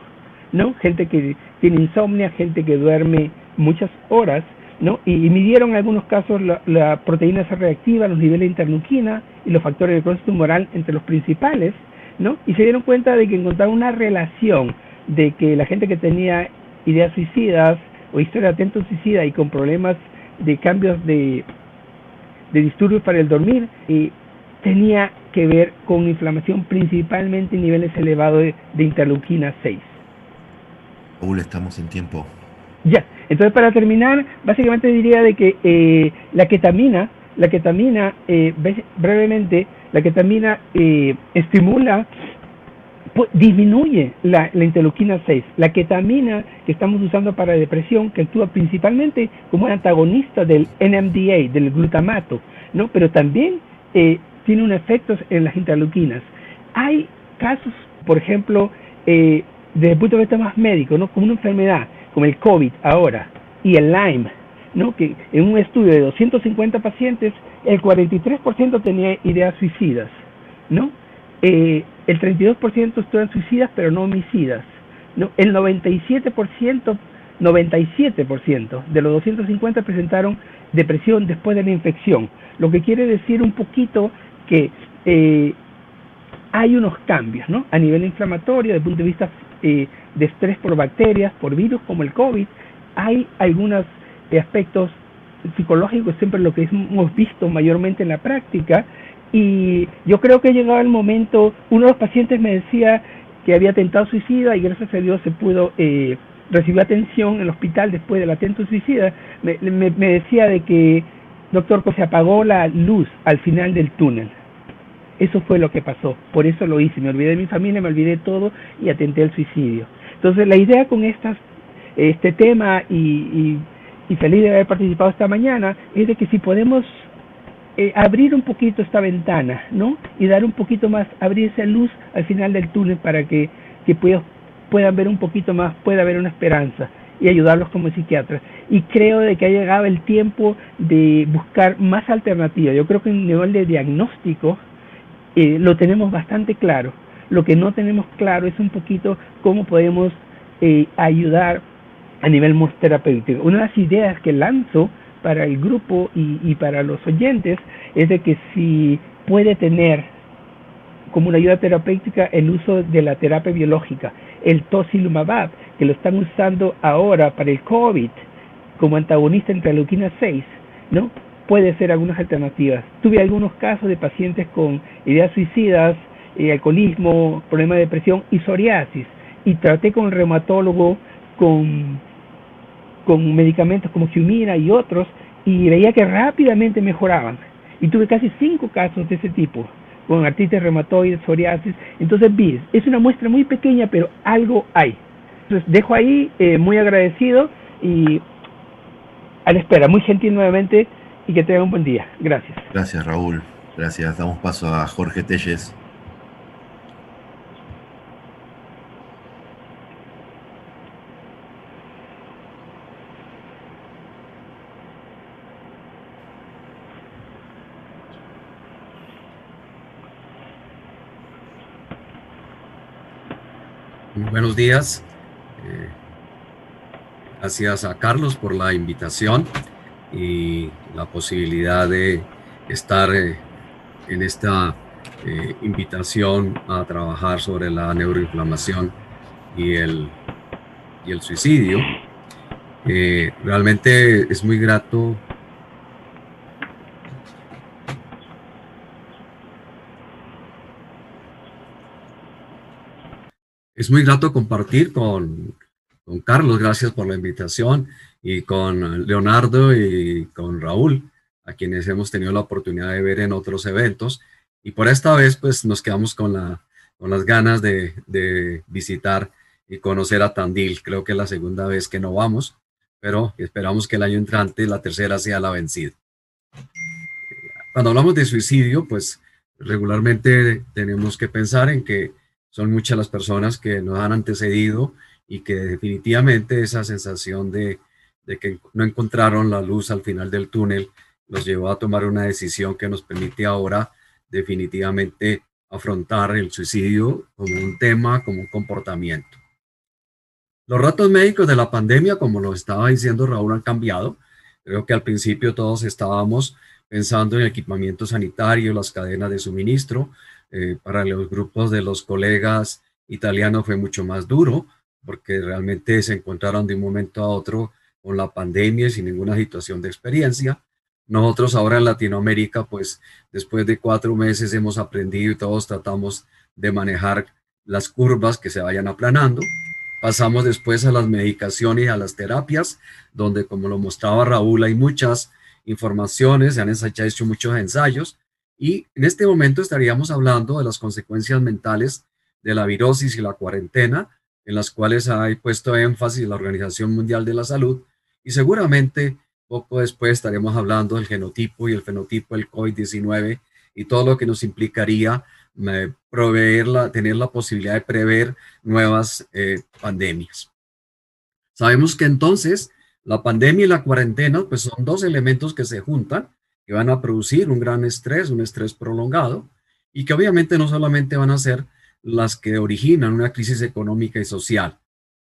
¿no? Gente que tiene insomnia, gente que duerme muchas horas, ¿no? Y midieron en algunos casos la proteína C reactiva, los niveles de interleuquina y los factores de necrosis tumoral entre los principales, ¿no? Y se dieron cuenta de que encontraron una relación de que la gente que tenía ideas suicidas o historia de atento suicida y con problemas de cambios de de disturbios para el dormir, tenía que ver con inflamación principalmente en niveles elevados de interleuquina 6. Raúl, estamos en tiempo. Ya, entonces para terminar, básicamente diría de que brevemente, la ketamina estimula, disminuye la interleuquina 6. La ketamina que estamos usando para depresión, que actúa principalmente como un antagonista del NMDA, del glutamato, ¿no? Pero también tiene un efecto en las interleuquinas. Hay casos, por ejemplo, desde el punto de vista más médico, ¿no? Como una enfermedad, como el COVID ahora, y el Lyme, ¿no? Que en un estudio de 250 pacientes, el 43% tenía ideas suicidas, ¿no? El 32% eran suicidas, pero no homicidas, ¿no? El 97% de los 250 presentaron depresión después de la infección, lo que quiere decir un poquito que hay unos cambios, ¿no? A nivel inflamatorio, desde el punto de vista de estrés por bacterias, por virus como el COVID, hay algunos aspectos psicológicos, siempre lo que hemos visto mayormente en la práctica, y yo creo que ha llegado el momento. Uno de los pacientes me decía que había tentado suicida y gracias a Dios se pudo recibió atención en el hospital después del atento suicida. Me decía de que, doctor, que se apagó la luz al final del túnel. Eso fue lo que pasó, por eso lo hice, me olvidé de mi familia, me olvidé de todo y atenté al suicidio. Entonces la idea con este tema y feliz de haber participado esta mañana es de que si podemos abrir un poquito esta ventana, ¿no? Y dar un poquito más, abrir esa luz al final del túnel para que puedan ver un poquito más, pueda haber una esperanza y ayudarlos como psiquiatras. Y creo de que ha llegado el tiempo de buscar más alternativas. Yo creo que en el nivel de diagnóstico lo tenemos bastante claro. Lo que no tenemos claro es un poquito cómo podemos ayudar a nivel más terapéutico. Una de las ideas que lanzo para el grupo y para los oyentes es de que si puede tener como una ayuda terapéutica el uso de la terapia biológica, el tocilizumab, que lo están usando ahora para el COVID como antagonista entre interleuquina 6, ¿no? Puede ser algunas alternativas. Tuve algunos casos de pacientes con ideas suicidas, alcoholismo, problema de depresión y psoriasis, y traté con el reumatólogo con medicamentos como Humira y otros, y veía que rápidamente mejoraban. Y tuve casi 5 casos de ese tipo, con artritis reumatoide, psoriasis. Entonces es una muestra muy pequeña, pero algo hay. Entonces dejo ahí, muy agradecido y a la espera, muy gentil nuevamente, y que tengan un buen día. Gracias. Gracias, Raúl. Gracias. Damos paso a Jorge Telles. Buenos días. Gracias a Carlos por la invitación y la posibilidad de estar en esta invitación a trabajar sobre la neuroinflamación y el suicidio. Realmente es muy grato compartir con Carlos, gracias por la invitación, y con Leonardo y con Raúl, a quienes hemos tenido la oportunidad de ver en otros eventos, y por esta vez pues nos quedamos con las ganas de visitar y conocer a Tandil. Creo que es la segunda vez que no vamos, pero esperamos que el año entrante la tercera sea la vencida. Cuando hablamos de suicidio, pues regularmente tenemos que pensar en que son muchas las personas que nos han antecedido y que definitivamente esa sensación de que no encontraron la luz al final del túnel los llevó a tomar una decisión que nos permite ahora definitivamente afrontar el suicidio como un tema, como un comportamiento. Los retos médicos de la pandemia, como lo estaba diciendo Raúl, han cambiado. Creo que al principio todos estábamos pensando en equipamiento sanitario, las cadenas de suministro. Para los grupos de los colegas italianos fue mucho más duro, porque realmente se encontraron de un momento a otro con la pandemia sin ninguna situación de experiencia. Nosotros ahora en Latinoamérica, pues después de 4 meses hemos aprendido y todos tratamos de manejar las curvas que se vayan aplanando. Pasamos después a las medicaciones y a las terapias, donde como lo mostraba Raúl, hay muchas informaciones, se han hecho muchos ensayos, y en este momento estaríamos hablando de las consecuencias mentales de la virosis y la cuarentena, en las cuales ha puesto énfasis la Organización Mundial de la Salud, y seguramente poco después estaremos hablando del genotipo y el fenotipo del COVID-19 y todo lo que nos implicaría tener la posibilidad de prever nuevas pandemias. Sabemos que entonces la pandemia y la cuarentena pues son dos elementos que se juntan, que van a producir un gran estrés, un estrés prolongado, y que obviamente no solamente van a ser las que originan una crisis económica y social.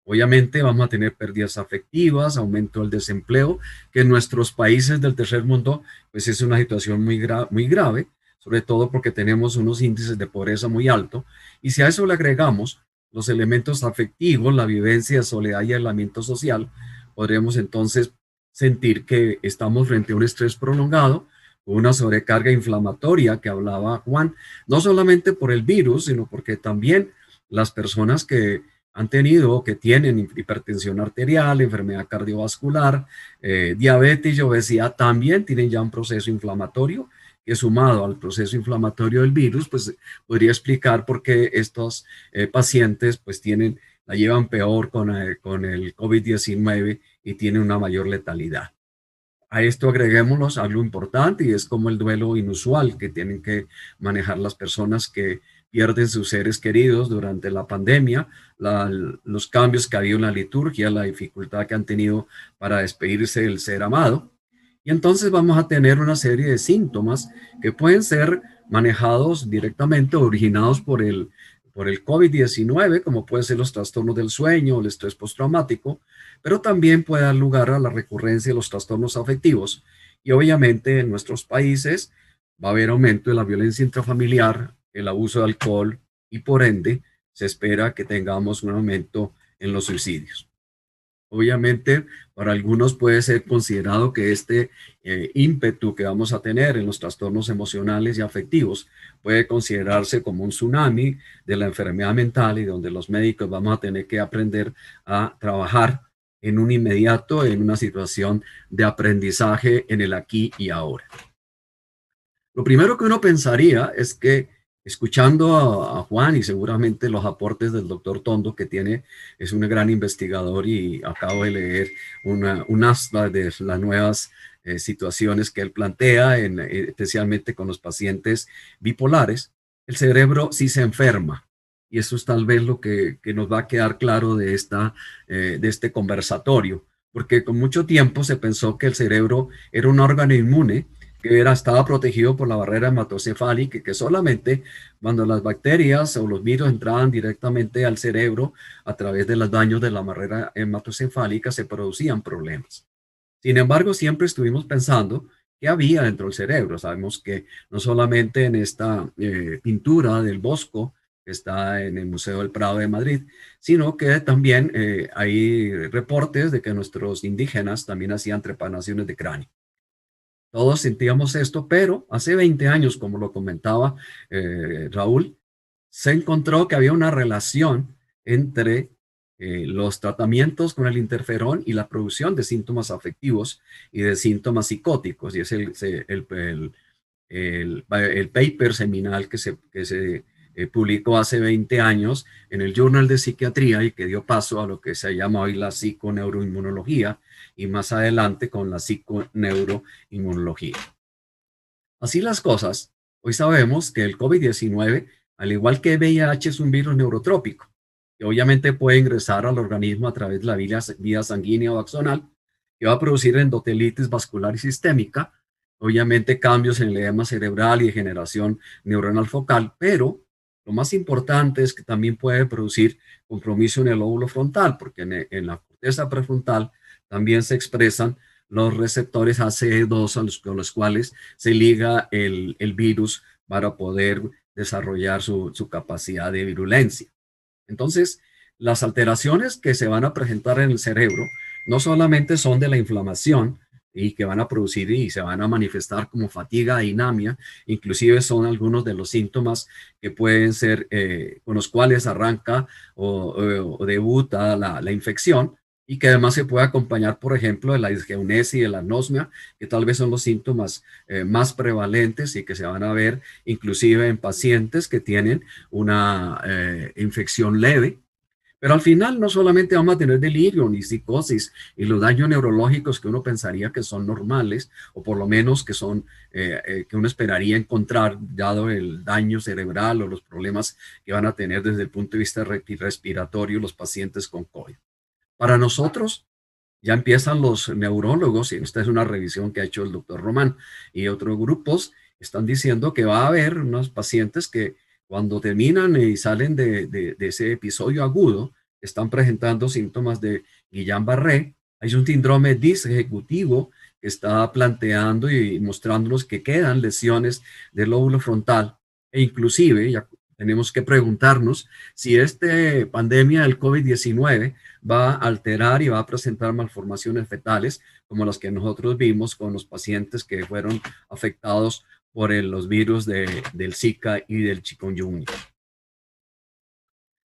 Obviamente vamos a tener pérdidas afectivas, aumento del desempleo, que en nuestros países del tercer mundo pues es una situación muy grave, sobre todo porque tenemos unos índices de pobreza muy altos. Y si a eso le agregamos los elementos afectivos, la vivencia de soledad y aislamiento social, podríamos entonces sentir que estamos frente a un estrés prolongado, una sobrecarga inflamatoria que hablaba Juan, no solamente por el virus, sino porque también las personas que han tenido o que tienen hipertensión arterial, enfermedad cardiovascular, diabetes y obesidad, también tienen ya un proceso inflamatorio que sumado al proceso inflamatorio del virus, pues podría explicar por qué estos pacientes pues la llevan peor con el COVID-19 y tienen una mayor letalidad. A esto agreguémoslos algo importante y es como el duelo inusual que tienen que manejar las personas que pierden sus seres queridos durante la pandemia, los cambios que ha habido en la liturgia, la dificultad que han tenido para despedirse del ser amado. Y entonces vamos a tener una serie de síntomas que pueden ser manejados directamente, originados por el COVID-19, como pueden ser los trastornos del sueño, el estrés postraumático, pero también puede dar lugar a la recurrencia de los trastornos afectivos. Y obviamente en nuestros países va a haber aumento de la violencia intrafamiliar, el abuso de alcohol y por ende se espera que tengamos un aumento en los suicidios. Obviamente, para algunos puede ser considerado que este ímpetu que vamos a tener en los trastornos emocionales y afectivos puede considerarse como un tsunami de la enfermedad mental y donde los médicos vamos a tener que aprender a trabajar en un inmediato, en una situación de aprendizaje en el aquí y ahora. Lo primero que uno pensaría es que escuchando a Juan y seguramente los aportes del doctor Tondo, es un gran investigador y acabo de leer unas de las nuevas situaciones que él plantea, especialmente con los pacientes bipolares, el cerebro sí se enferma. Y eso es tal vez lo que nos va a quedar claro de este conversatorio, porque con mucho tiempo se pensó que el cerebro era un órgano inmune que estaba protegido por la barrera hematocefálica y que solamente cuando las bacterias o los virus entraban directamente al cerebro a través de los daños de la barrera hematocefálica se producían problemas. Sin embargo, siempre estuvimos pensando qué había dentro del cerebro. Sabemos que no solamente en esta pintura del Bosco que está en el Museo del Prado de Madrid, sino que también hay reportes de que nuestros indígenas también hacían trepanaciones de cráneo. Todos sentíamos esto, pero hace 20 años, como lo comentaba Raúl, se encontró que había una relación entre los tratamientos con el interferón y la producción de síntomas afectivos y de síntomas psicóticos. Y es el paper seminal que se publicó hace 20 años en el Journal de Psiquiatría y que dio paso a lo que se llama hoy la psiconeuroinmunología y más adelante con la psiconeuroinmunología. Así las cosas, hoy sabemos que el COVID-19, al igual que el VIH, es un virus neurotrópico que obviamente puede ingresar al organismo a través de la vía sanguínea o axonal, que va a producir endotelitis vascular y sistémica, obviamente cambios en el edema cerebral y degeneración neuronal focal, pero lo más importante es que también puede producir compromiso en el lóbulo frontal, porque en la corteza prefrontal también se expresan los receptores ACE2 con los cuales se liga el virus para poder desarrollar su capacidad de virulencia. Entonces, las alteraciones que se van a presentar en el cerebro no solamente son de la inflamación y que van a producir y se van a manifestar como fatiga, dinamia, inclusive son algunos de los síntomas que pueden ser con los cuales arranca o debuta la infección, y que además se puede acompañar, por ejemplo, de la disgeunesia y de la anosmia, que tal vez son los síntomas más prevalentes y que se van a ver inclusive en pacientes que tienen una infección leve. Pero al final no solamente vamos a tener delirio ni psicosis y los daños neurológicos que uno pensaría que son normales, o por lo menos que son que uno esperaría encontrar, dado el daño cerebral o los problemas que van a tener desde el punto de vista respiratorio los pacientes con COVID. Para nosotros, ya empiezan los neurólogos, y esta es una revisión que ha hecho el doctor Román y otros grupos, están diciendo que va a haber unos pacientes que cuando terminan y salen de ese episodio agudo, están presentando síntomas de Guillain-Barré. Hay un síndrome disejecutivo que está planteando y mostrándonos que quedan lesiones del lóbulo frontal, e inclusive ya tenemos que preguntarnos si esta pandemia del COVID-19 va a alterar y va a presentar malformaciones fetales como las que nosotros vimos con los pacientes que fueron afectados por los virus del Zika y del chikungunya.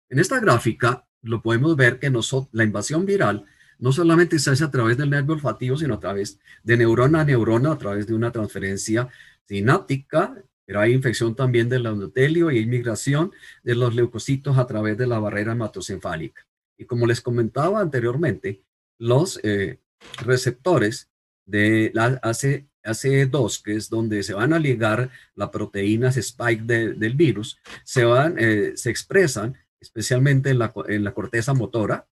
En esta gráfica lo podemos ver que la invasión viral no solamente se hace a través del nervio olfativo, sino a través de neurona a neurona, a través de una transferencia sináptica, pero hay infección también del endotelio y hay migración de los leucocitos a través de la barrera hematocefálica. Y como les comentaba anteriormente, los receptores de la ACE2, que es donde se van a ligar las proteínas spike del virus, se expresan especialmente en la corteza motora.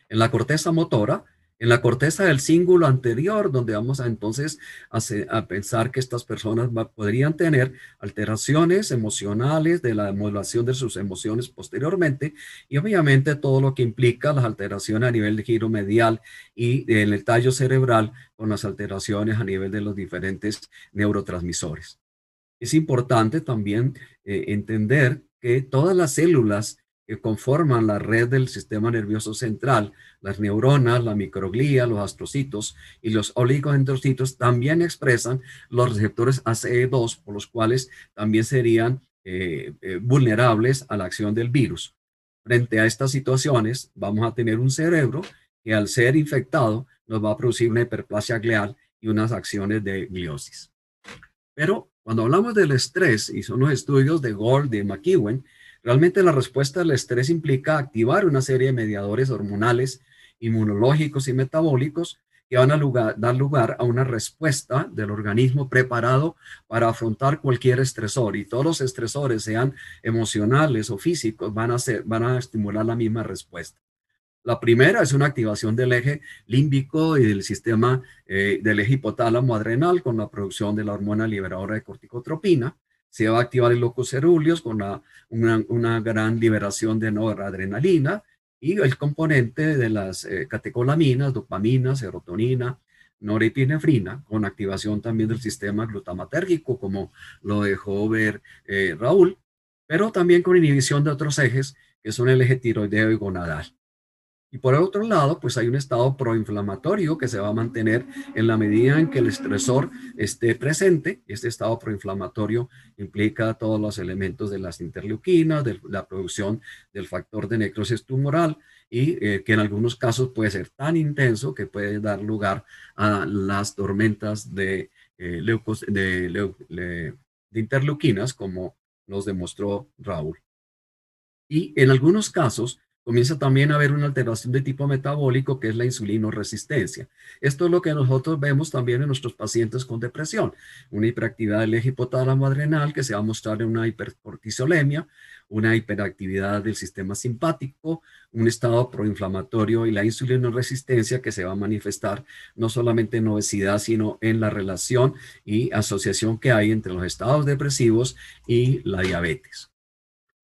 En la corteza motora, en la corteza del cíngulo anterior, donde vamos a entonces a pensar que estas personas podrían tener alteraciones emocionales de la modulación de sus emociones posteriormente, y obviamente todo lo que implica las alteraciones a nivel de giro medial y en el tallo cerebral con las alteraciones a nivel de los diferentes neurotransmisores. Es importante también entender que todas las células que conforman la red del sistema nervioso central, las neuronas, la microglía, los astrocitos y los oligodendrocitos también expresan los receptores ACE2, por los cuales también serían vulnerables a la acción del virus. Frente a estas situaciones, vamos a tener un cerebro que al ser infectado nos va a producir una hiperplasia glial y unas acciones de gliosis. Pero cuando hablamos del estrés, y son los estudios de Gold, de McEwen, realmente la respuesta al estrés implica activar una serie de mediadores hormonales, inmunológicos y metabólicos que van a dar lugar a una respuesta del organismo preparado para afrontar cualquier estresor. Y todos los estresores, sean emocionales o físicos, van a estimular la misma respuesta. La primera es una activación del eje límbico y del sistema del eje hipotálamo adrenal con la producción de la hormona liberadora de corticotropina. Se va a activar el locus ceruleus con una gran liberación de noradrenalina y el componente de las catecolaminas, dopamina, serotonina, norepinefrina, con activación también del sistema glutamatérgico, como lo dejó ver Raúl, pero también con inhibición de otros ejes, que son el eje tiroideo y gonadal. Y por otro lado, pues hay un estado proinflamatorio que se va a mantener en la medida en que el estresor esté presente. Este estado proinflamatorio implica todos los elementos de las interleuquinas, de la producción del factor de necrosis tumoral y que en algunos casos puede ser tan intenso que puede dar lugar a las tormentas de interleuquinas, como nos demostró Raúl. Y en algunos casos comienza también a haber una alteración de tipo metabólico, que es la insulinoresistencia. Esto es lo que nosotros vemos también en nuestros pacientes con depresión, una hiperactividad del eje hipotálamo adrenal que se va a mostrar en una hipercortisolemia, una hiperactividad del sistema simpático, un estado proinflamatorio y la insulinoresistencia que se va a manifestar no solamente en obesidad, sino en la relación y asociación que hay entre los estados depresivos y la diabetes.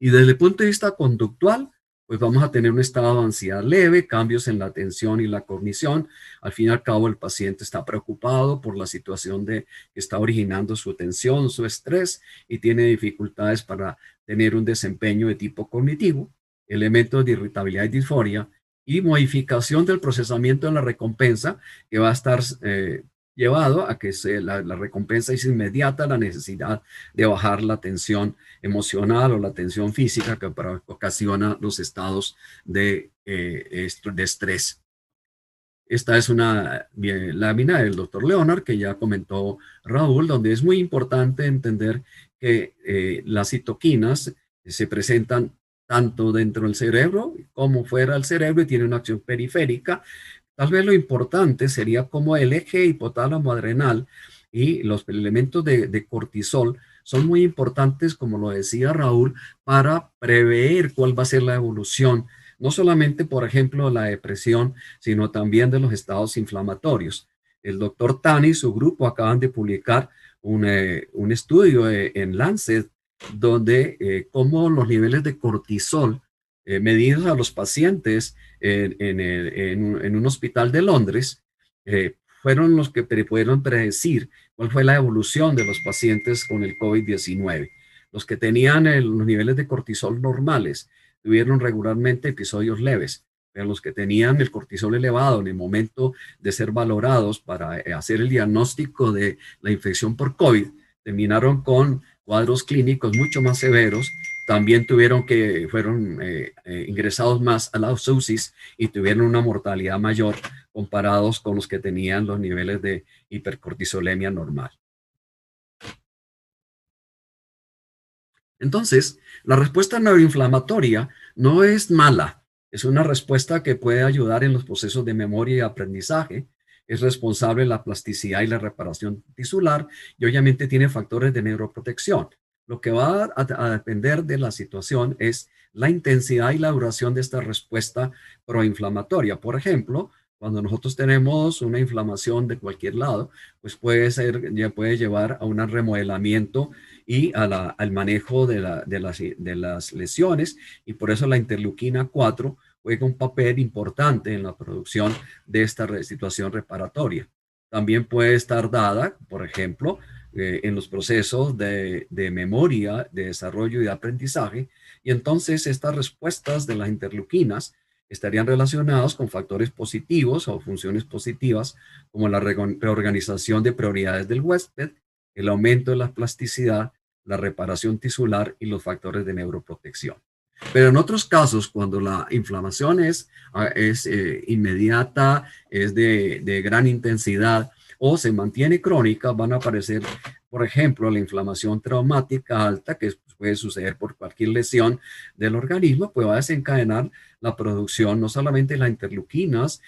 Y desde el punto de vista conductual, pues vamos a tener un estado de ansiedad leve, cambios en la atención y la cognición. Al fin y al cabo, el paciente está preocupado por la situación que está originando su tensión, su estrés, y tiene dificultades para tener un desempeño de tipo cognitivo, elementos de irritabilidad y disforia, y modificación del procesamiento de la recompensa, que va a estar llevado a que la recompensa es inmediata, la necesidad de bajar la tensión emocional o la tensión física que ocasiona los estados de estrés. Esta es una lámina del doctor Leonard que ya comentó Raúl, donde es muy importante entender que las citoquinas se presentan tanto dentro del cerebro como fuera del cerebro y tienen una acción periférica. Tal vez lo importante sería como el eje hipotálamo adrenal y los elementos de cortisol son muy importantes, como lo decía Raúl, para prever cuál va a ser la evolución, no solamente, por ejemplo, la depresión, sino también de los estados inflamatorios. El doctor Tani y su grupo acaban de publicar un estudio en Lancet donde cómo los niveles de cortisol medidos a los pacientes en un hospital de Londres fueron los que pudieron predecir cuál fue la evolución de los pacientes con el COVID-19. Los que tenían los niveles de cortisol normales tuvieron regularmente episodios leves, pero los que tenían el cortisol elevado en el momento de ser valorados para hacer el diagnóstico de la infección por COVID, terminaron con cuadros clínicos mucho más severos. También fueron ingresados más a las UCIs y tuvieron una mortalidad mayor comparados con los que tenían los niveles de hipercortisolemia normal. Entonces, la respuesta neuroinflamatoria no es mala, es una respuesta que puede ayudar en los procesos de memoria y aprendizaje, es responsable de la plasticidad y la reparación tisular y obviamente tiene factores de neuroprotección. Lo que va a depender de la situación es la intensidad y la duración de esta respuesta proinflamatoria. Por ejemplo, cuando nosotros tenemos una inflamación de cualquier lado, pues ya puede llevar a un remodelamiento y al manejo de las lesiones, y por eso la interleuquina 4 juega un papel importante en la producción de esta situación reparatoria. También puede estar dada, por ejemplo, en los procesos de memoria, de desarrollo y de aprendizaje, y entonces estas respuestas de las interleuquinas estarían relacionados con factores positivos o funciones positivas como la reorganización de prioridades del huésped, el aumento de la plasticidad, la reparación tisular y los factores de neuroprotección. Pero en otros casos, cuando la inflamación es inmediata, es de gran intensidad o se mantiene crónica, van a aparecer, por ejemplo, la inflamación traumática alta, que puede suceder por cualquier lesión del organismo, pues va a desencadenar la producción no solamente de las interleuquinas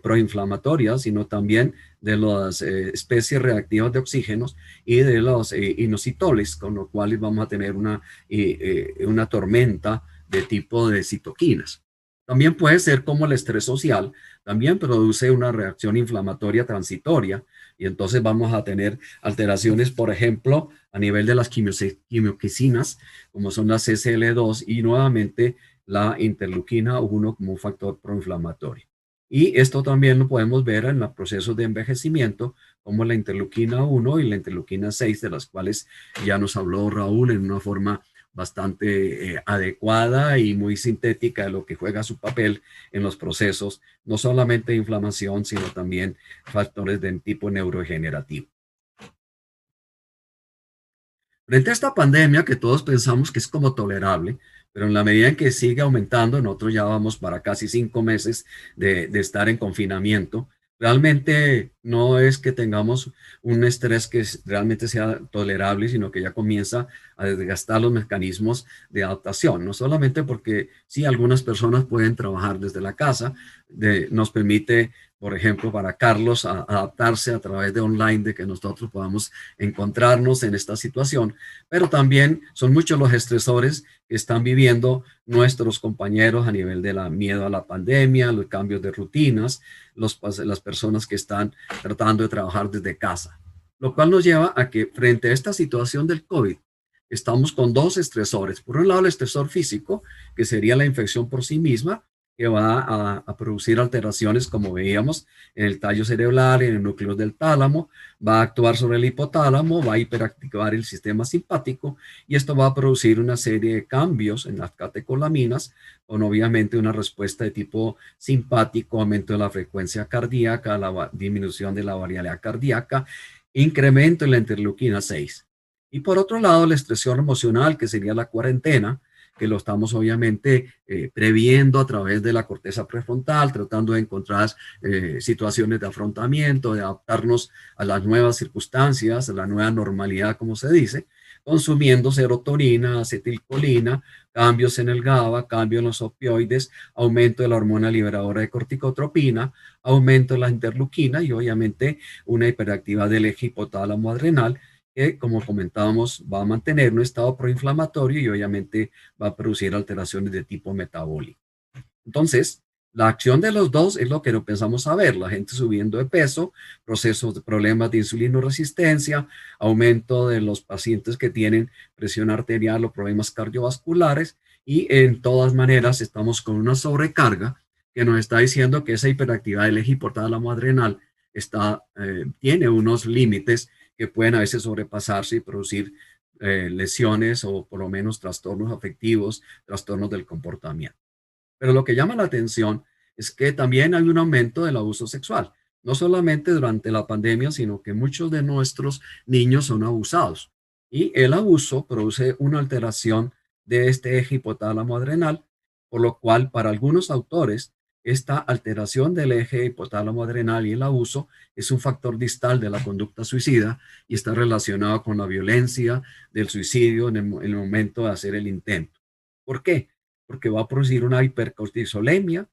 proinflamatorias, sino también de las especies reactivas de oxígenos y de los inositoles, con lo cual vamos a tener una tormenta de tipo de citoquinas. También puede ser como el estrés social, también produce una reacción inflamatoria transitoria y entonces vamos a tener alteraciones, por ejemplo, a nivel de las quimioquicinas, como son las CCL2 y nuevamente la interleuquina 1 como un factor proinflamatorio. Y esto también lo podemos ver en los procesos de envejecimiento, como la interleuquina 1 y la interleuquina 6, de las cuales ya nos habló Raúl en una forma bastante adecuada y muy sintética de lo que juega su papel en los procesos, no solamente de inflamación, sino también factores de tipo neurodegenerativo. Frente a esta pandemia que todos pensamos que es como tolerable, pero en la medida en que sigue aumentando, nosotros ya vamos para casi 5 meses de estar en confinamiento, realmente no es que tengamos un estrés que realmente sea tolerable, sino que ya comienza a desgastar los mecanismos de adaptación, no solamente porque sí, algunas personas pueden trabajar desde la casa, nos permite, por ejemplo, para Carlos, adaptarse a través de online, de que nosotros podamos encontrarnos en esta situación, pero también son muchos los estresores que están viviendo nuestros compañeros a nivel de la miedo a la pandemia, los cambios de rutinas, las personas que están tratando de trabajar desde casa, lo cual nos lleva a que frente a esta situación del COVID, estamos con dos estresores. Por un lado, el estresor físico, que sería la infección por sí misma, que va a producir alteraciones, como veíamos, en el tallo cerebral, en el núcleo del tálamo, va a actuar sobre el hipotálamo, va a hiperactivar el sistema simpático y esto va a producir una serie de cambios en las catecolaminas, con obviamente una respuesta de tipo simpático, aumento de la frecuencia cardíaca, la disminución de la variabilidad cardíaca, incremento en la interleuquina 6. Y por otro lado, la expresión emocional, que sería la cuarentena, que lo estamos obviamente previendo a través de la corteza prefrontal, tratando de encontrar situaciones de afrontamiento, de adaptarnos a las nuevas circunstancias, a la nueva normalidad, como se dice, consumiendo serotonina, acetilcolina, cambios en el GABA, cambios en los opioides, aumento de la hormona liberadora de corticotropina, aumento de la interleuquina y obviamente una hiperactividad del eje hipotálamo adrenal que, como comentábamos, va a mantener un estado proinflamatorio y obviamente va a producir alteraciones de tipo metabólico. Entonces, la acción de los dos es lo que no pensamos saber. La gente subiendo de peso, procesos de problemas de insulinoresistencia, aumento de los pacientes que tienen presión arterial o problemas cardiovasculares y en todas maneras estamos con una sobrecarga que nos está diciendo que esa hiperactividad del eje hipotálamo adrenal tiene unos límites que pueden a veces sobrepasarse y producir lesiones o por lo menos trastornos afectivos, trastornos del comportamiento. Pero lo que llama la atención es que también hay un aumento del abuso sexual, no solamente durante la pandemia, sino que muchos de nuestros niños son abusados. Y el abuso produce una alteración de este eje hipotálamo adrenal, por lo cual para algunos autores esta alteración del eje hipotálamo adrenal y el abuso es un factor distal de la conducta suicida y está relacionado con la violencia del suicidio en el momento de hacer el intento. ¿Por qué? Porque va a producir una hipercortisolemia.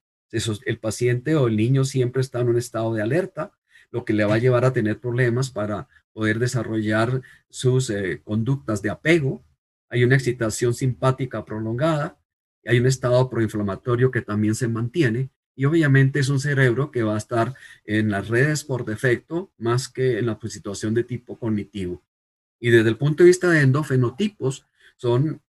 El paciente o el niño siempre está en un estado de alerta, lo que le va a llevar a tener problemas para poder desarrollar sus conductas de apego. Hay una excitación simpática prolongada, hay un estado proinflamatorio que también se mantiene y obviamente es un cerebro que va a estar en las redes por defecto más que en la situación de tipo cognitivo. Y desde el punto de vista de endofenotipos, son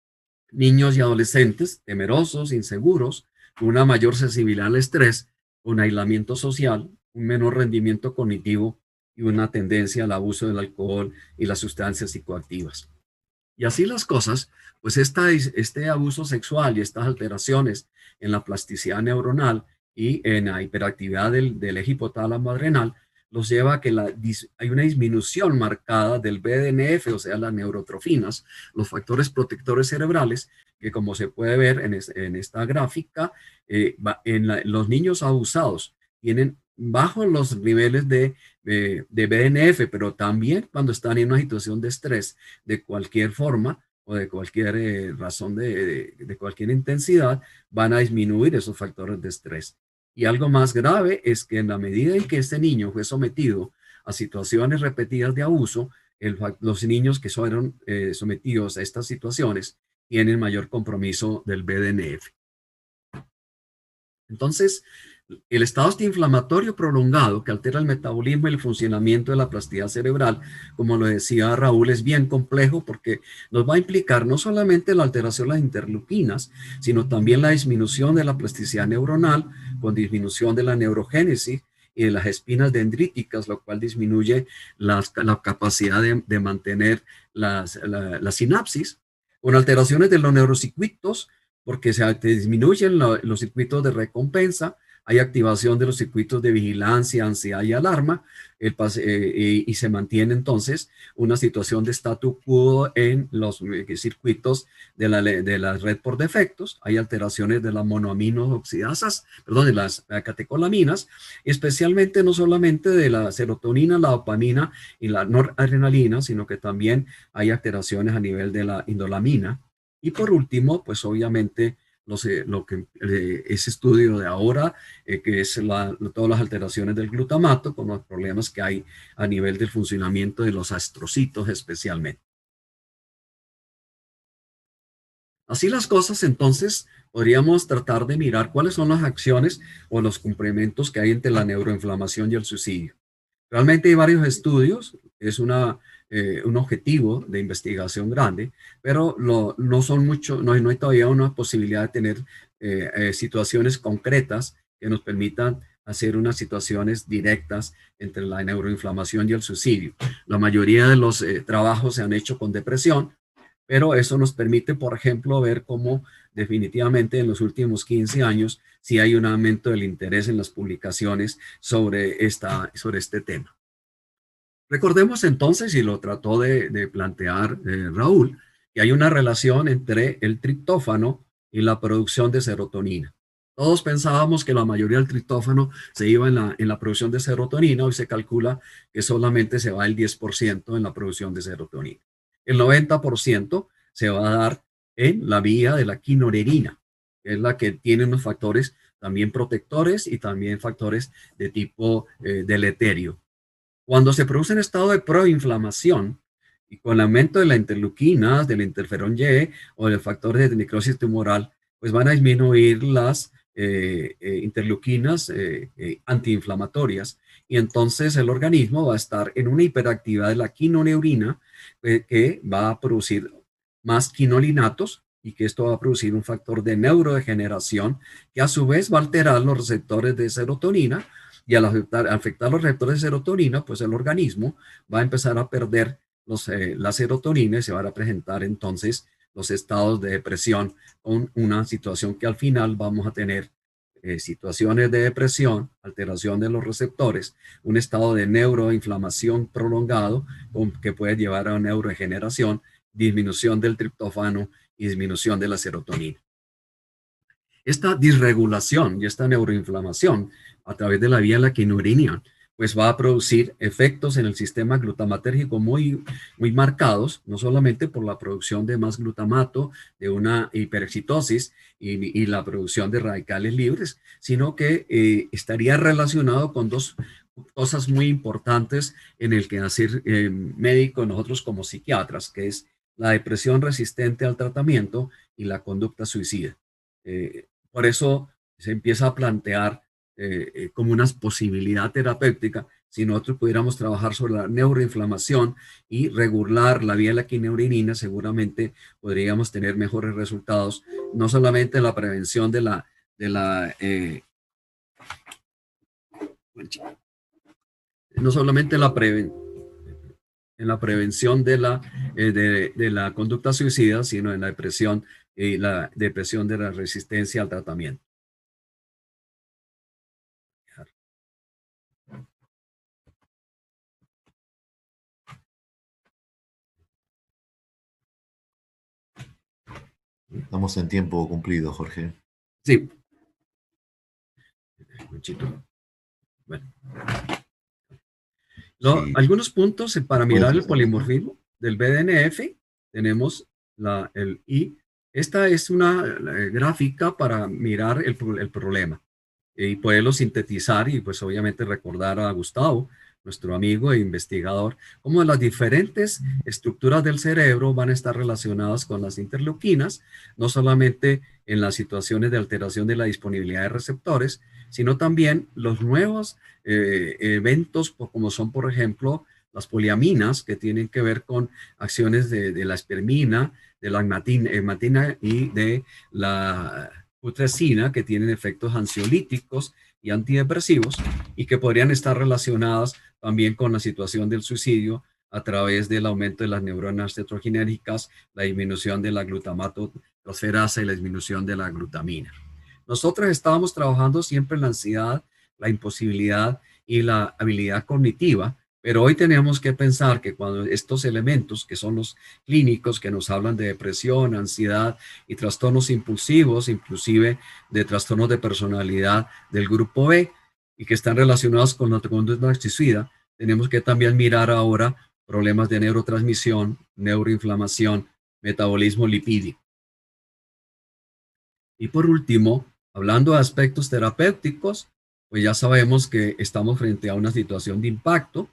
niños y adolescentes temerosos, inseguros, con una mayor sensibilidad al estrés, un aislamiento social, un menor rendimiento cognitivo y una tendencia al abuso del alcohol y las sustancias psicoactivas. Y así las cosas, pues este abuso sexual y estas alteraciones en la plasticidad neuronal y en la hiperactividad del eje hipotálamo adrenal los lleva a que hay una disminución marcada del BDNF, o sea, las neurotrofinas, los factores protectores cerebrales, que como se puede ver en esta gráfica, los niños abusados tienen bajos los niveles de BDNF, pero también cuando están en una situación de estrés de cualquier forma o de cualquier razón de cualquier intensidad, van a disminuir esos factores de estrés. Y algo más grave es que en la medida en que este niño fue sometido a situaciones repetidas de abuso, los niños que fueron sometidos a estas situaciones tienen mayor compromiso del BDNF. Entonces, el estado inflamatorio prolongado que altera el metabolismo y el funcionamiento de la plasticidad cerebral, como lo decía Raúl, es bien complejo porque nos va a implicar no solamente la alteración de las interleuquinas, sino también la disminución de la plasticidad neuronal con disminución de la neurogénesis y de las espinas dendríticas, lo cual disminuye la capacidad de mantener la sinapsis, con alteraciones de los neurocircuitos, porque se disminuyen los circuitos de recompensa, hay activación de los circuitos de vigilancia, ansiedad y alarma, y se mantiene entonces una situación de statu quo en los circuitos de la red por defectos. Hay alteraciones de las monoaminos oxidasas, perdón, de las catecolaminas, especialmente no solamente de la serotonina, la dopamina y la noradrenalina, sino que también hay alteraciones a nivel de la indolamina. Y por último, pues obviamente ese estudio de ahora, que es todas las alteraciones del glutamato, con los problemas que hay a nivel del funcionamiento de los astrocitos especialmente. Así las cosas, entonces, podríamos tratar de mirar cuáles son las acciones o los complementos que hay entre la neuroinflamación y el suicidio. Realmente hay varios estudios, es un objetivo de investigación grande, pero no son mucho, no hay todavía una posibilidad de tener situaciones concretas que nos permitan hacer unas situaciones directas entre la neuroinflamación y el suicidio. La mayoría de los trabajos se han hecho con depresión, pero eso nos permite, por ejemplo, ver cómo definitivamente en los últimos 15 años sí hay un aumento del interés en las publicaciones sobre este tema. Recordemos entonces, y lo trató de plantear Raúl, que hay una relación entre el triptófano y la producción de serotonina. Todos pensábamos que la mayoría del triptófano se iba en la producción de serotonina. Hoy se calcula que solamente se va el 10% en la producción de serotonina. El 90% se va a dar en la vía de la quinorerina, que es la que tiene unos factores también protectores y también factores de tipo deleterio. Cuando se produce un estado de proinflamación y con el aumento de la interleuquina, del interferón Y o de factores de necrosis tumoral, pues van a disminuir las interleuquinas antiinflamatorias, y entonces el organismo va a estar en una hiperactividad de la quinoneurina que va a producir más quinolinatos, y que esto va a producir un factor de neurodegeneración que a su vez va a alterar los receptores de serotonina, y al afectar los receptores de serotonina, pues el organismo va a empezar a perder la serotonina y se van a presentar entonces los estados de depresión, con una situación que al final vamos a tener situaciones de depresión, alteración de los receptores, un estado de neuroinflamación prolongado que puede llevar a neurodegeneración, disminución del triptófano y disminución de la serotonina. Esta disregulación y esta neuroinflamación a través de la vía de la quinurina, pues va a producir efectos en el sistema glutamatérgico muy marcados, no solamente por la producción de más glutamato, de una hiperexcitosis y la producción de radicales libres, sino que estaría relacionado con dos cosas muy importantes en el quehacer médico nosotros como psiquiatras, que es la depresión resistente al tratamiento y la conducta suicida. Por eso se empieza a plantear como una posibilidad terapéutica si nosotros pudiéramos trabajar sobre la neuroinflamación y regular la vía de la quineurinina. Seguramente podríamos tener mejores resultados, no solamente en la prevención no solamente en la prevención de la conducta suicida, sino en la depresión y la depresión de la resistencia al tratamiento. Estamos en tiempo cumplido, Jorge. Sí. Bueno. Sí. Algunos puntos para mirar el polimorfismo del BDNF. Tenemos el I. Esta es una gráfica para mirar el problema y poderlo sintetizar, y pues obviamente recordar a Gustavo, nuestro amigo e investigador, cómo las diferentes estructuras del cerebro van a estar relacionadas con las interleuquinas, no solamente en las situaciones de alteración de la disponibilidad de receptores, sino también los nuevos eventos, como son, por ejemplo, las poliaminas, que tienen que ver con acciones de la espermina, de la hematina y de la putrescina, que tienen efectos ansiolíticos y antidepresivos, y que podrían estar relacionadas también con la situación del suicidio a través del aumento de las neuronas tetroginérgicas, la disminución de la glutamato transferasa y la disminución de la glutamina. Nosotros estábamos trabajando siempre en la ansiedad, la imposibilidad y la habilidad cognitiva, pero hoy tenemos que pensar que cuando estos elementos, que son los clínicos, que nos hablan de depresión, ansiedad y trastornos impulsivos, inclusive de trastornos de personalidad del grupo B, y que están relacionados con la conducta suicida, tenemos que también mirar ahora problemas de neurotransmisión, neuroinflamación, metabolismo lipídico. Y por último, hablando de aspectos terapéuticos, pues ya sabemos que estamos frente a una situación de impacto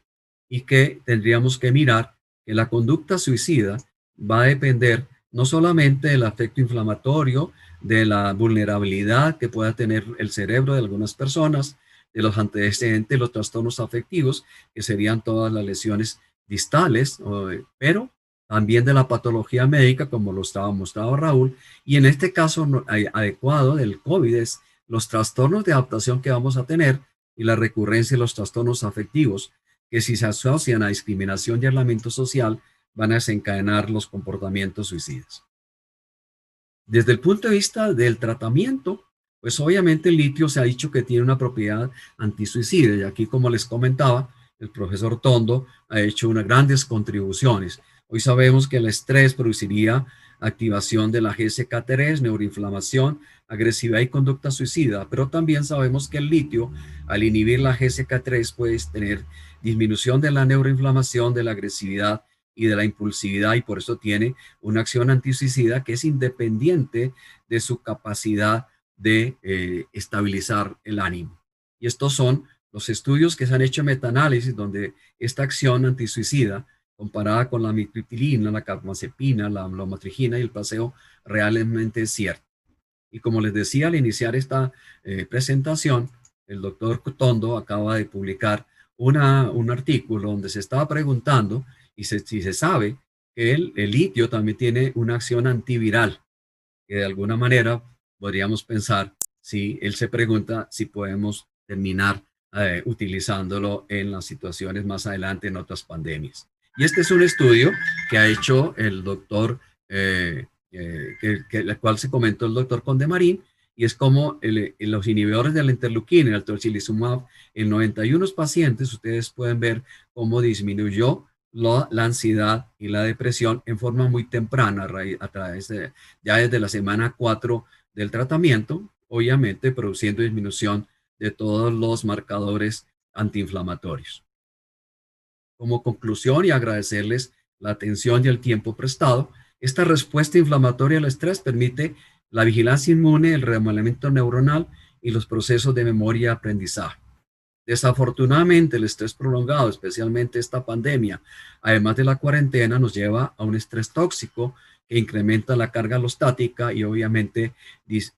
y que tendríamos que mirar que la conducta suicida va a depender no solamente del afecto inflamatorio, de la vulnerabilidad que pueda tener el cerebro de algunas personas, de los antecedentes, los trastornos afectivos, que serían todas las lesiones distales, pero también de la patología médica, como lo estaba mostrado Raúl, y en este caso adecuado del COVID es los trastornos de adaptación que vamos a tener y la recurrencia de los trastornos afectivos, que si se asocian a discriminación y aislamiento social, van a desencadenar los comportamientos suicidas. Desde el punto de vista del tratamiento, pues obviamente el litio se ha dicho que tiene una propiedad antisuicida y aquí, como les comentaba, el profesor Tondo ha hecho unas grandes contribuciones. Hoy sabemos que el estrés produciría activación de la GSK3, neuroinflamación, agresividad y conducta suicida, pero también sabemos que el litio, al inhibir la GSK3, puede tener disminución de la neuroinflamación, de la agresividad y de la impulsividad, y por eso tiene una acción antisuicida que es independiente de su capacidad de estabilizar el ánimo. Y estos son los estudios que se han hecho en metaanálisis, donde esta acción antisuicida, comparada con la amitriptilina, la carbamazepina, la bromocriptina y el placebo, realmente es cierto. Y como les decía al iniciar esta presentación, el doctor Tondo acaba de publicar un artículo donde se estaba preguntando si se sabe que el litio también tiene una acción antiviral, que de alguna manera podríamos pensar si él se pregunta si podemos terminar utilizándolo en las situaciones más adelante en otras pandemias. Y este es un estudio que ha hecho el doctor, el cual se comentó el doctor Condemarín, y es como los inhibidores de la interleuquina, el tocilizumab, en 91 pacientes, ustedes pueden ver cómo disminuyó la ansiedad y la depresión en forma muy temprana a través de, ya desde la semana 4 del tratamiento, obviamente produciendo disminución de todos los marcadores antiinflamatorios. Como conclusión y agradecerles la atención y el tiempo prestado, esta respuesta inflamatoria al estrés permite la vigilancia inmune, el remodelamiento neuronal y los procesos de memoria y aprendizaje. Desafortunadamente, el estrés prolongado, especialmente esta pandemia, además de la cuarentena, nos lleva a un estrés tóxico que incrementa la carga alostática y obviamente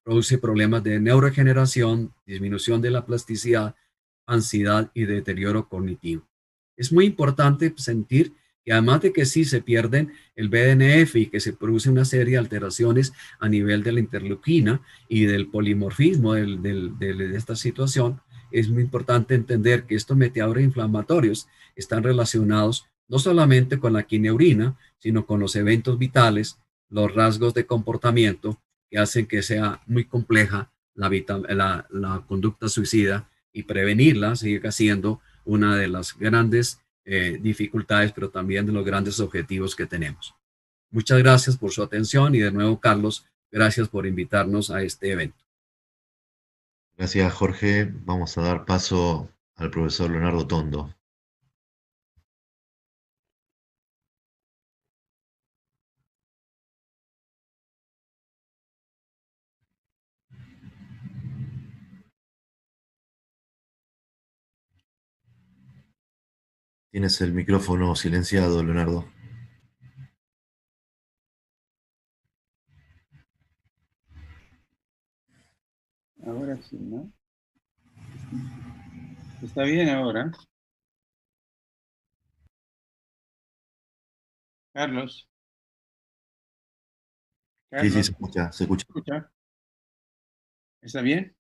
produce problemas de neurodegeneración, disminución de la plasticidad, ansiedad y deterioro cognitivo. Es muy importante sentir que además de que sí se pierden el BDNF y que se produce una serie de alteraciones a nivel de la interleuquina y del polimorfismo de esta situación, es muy importante entender que estos mediadores inflamatorios están relacionados no solamente con la quineurina, sino con los eventos vitales, los rasgos de comportamiento que hacen que sea muy compleja la conducta suicida y prevenirla sigue siendo una de las grandes dificultades, pero también de los grandes objetivos que tenemos. Muchas gracias por su atención y de nuevo, Carlos, gracias por invitarnos a este evento. Gracias, Jorge. Vamos a dar paso al profesor Leonardo Tondo. Tienes el micrófono silenciado, Leonardo. Ahora sí, ¿no? ¿Está bien ahora? Carlos. Sí, sí, Carlos, se escucha, se escucha. ¿escucha? ¿Está bien?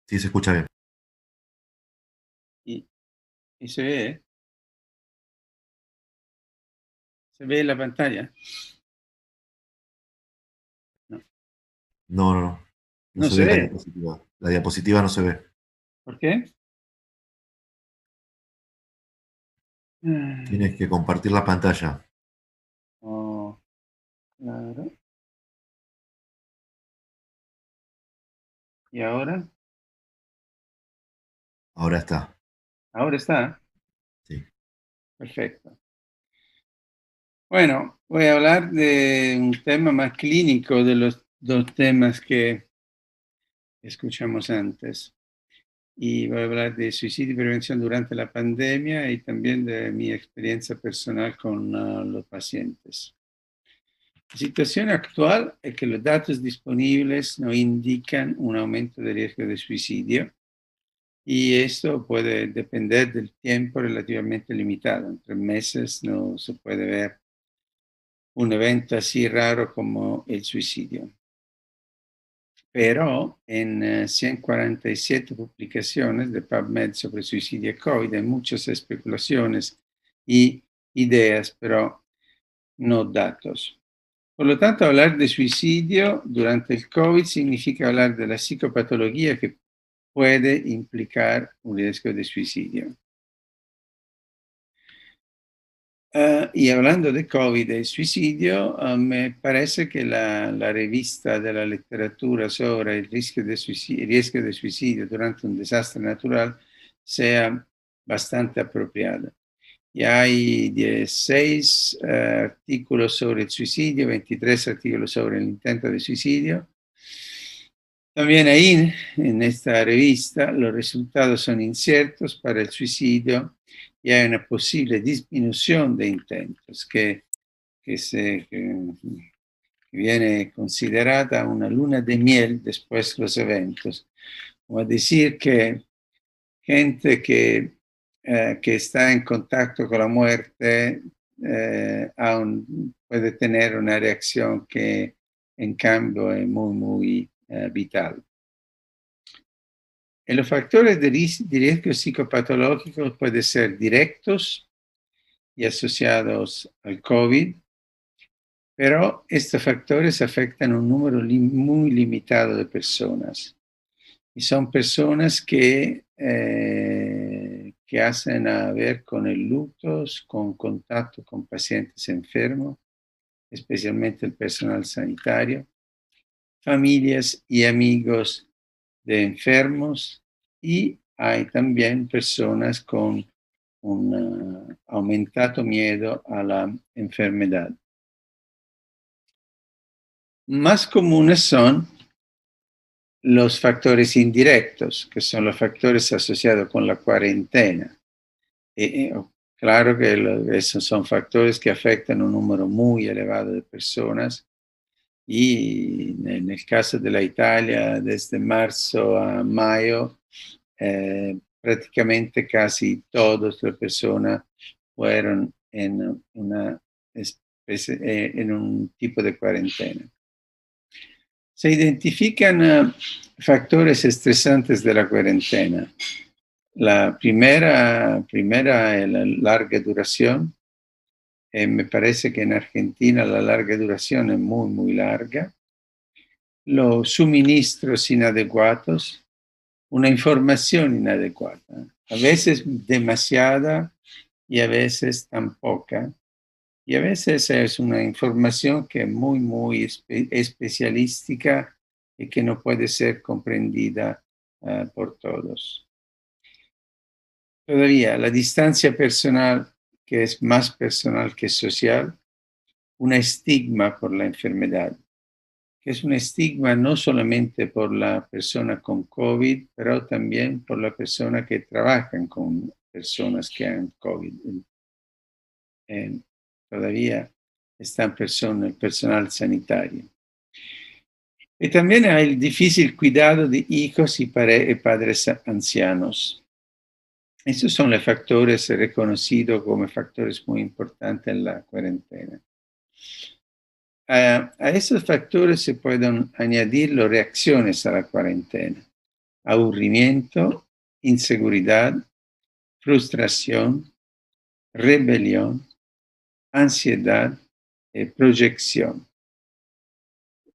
Sí, se escucha bien. Y se ve, ¿eh? ¿Se ve en la pantalla? No. No, no, no. No No se se ve la ve. diapositiva. La diapositiva no se ve. ¿Por qué? Tienes que compartir la pantalla. Oh, claro. ¿Y ahora? Ahora está. Ahora está. Sí. Perfecto. Bueno, voy a hablar de un tema más clínico de los dos temas que escuchamos antes. Y voy a hablar de suicidio y prevención durante la pandemia y también de mi experiencia personal con los pacientes. La situación actual es que los datos disponibles no indican un aumento de riesgo de suicidio y esto puede depender del tiempo relativamente limitado. En 3 meses no se puede ver un evento así raro como el suicidio. Pero en 147 publicaciones de PubMed sobre suicidio y COVID hay muchas especulaciones y ideas, pero no datos. Por lo tanto, hablar de suicidio durante el COVID significa hablar de la psicopatología que puede implicar un riesgo de suicidio. Y hablando de COVID y suicidio, me parece que la revista de la literatura sobre el riesgo de suicidio durante un desastre natural sea bastante apropiada. Y hay 16 artículos sobre el suicidio, 23 artículos sobre el intento de suicidio. También ahí, en esta revista, los resultados son inciertos para el suicidio y hay una posible disminución de intentos que viene considerada una luna de miel después de los eventos. Como decir que gente que está en contacto con la muerte aún puede tener una reacción que en cambio es muy vital. Y los factores de riesgo psicopatológico pueden ser directos y asociados al COVID, pero estos factores afectan a un número muy limitado de personas. Y son personas que hacen a ver con el luto, con contacto con pacientes enfermos, especialmente el personal sanitario, familias y amigos de enfermos, y hay también personas con un aumentado miedo a la enfermedad. Más comunes son los factores indirectos, que son los factores asociados con la cuarentena. Claro que esos son factores que afectan a un número muy elevado de personas, y en el caso de la Italia, desde marzo a mayo, prácticamente casi todas las personas fueron en un tipo de cuarentena. Se identifican factores estresantes de la cuarentena. La primera es la larga duración. Me parece que en Argentina la larga duración es muy larga. Los suministros inadecuados, una información inadecuada, a veces demasiada y a veces tan poca. Y a veces es una información que es muy especialística y que no puede ser comprendida por todos. Todavía, la distancia personal, que es más personal que social, un estigma por la enfermedad, que es un estigma no solamente por la persona con COVID, pero también por la persona que trabajan con personas que han COVID. Todavía está el personal sanitario. Y también hay el difícil cuidado de hijos y padres ancianos. Estos son los factores reconocidos como factores muy importantes en la cuarentena. A esos factores se pueden añadir las reacciones a la cuarentena: aburrimiento, inseguridad, frustración, rebelión, ansiedad y proyección.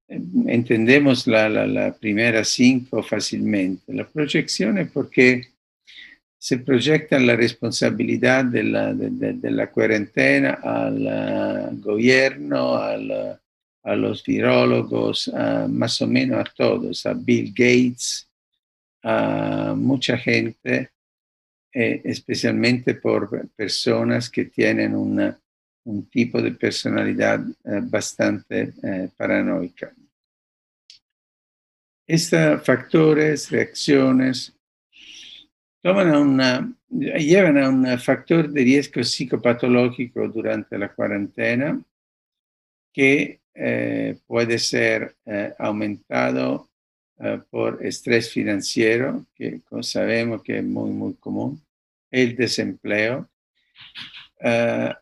Entendemos la primera 5 fácilmente. La proyección es porque se proyecta la responsabilidad de la cuarentena al gobierno, a los virólogos, más o menos a todos, a Bill Gates, a mucha gente, especialmente por personas que tienen un tipo de personalidad bastante paranoica. Estos factores, reacciones, llevan a un factor de riesgo psicopatológico durante la cuarentena que puede ser aumentado por estrés financiero, que sabemos que es muy común, el desempleo,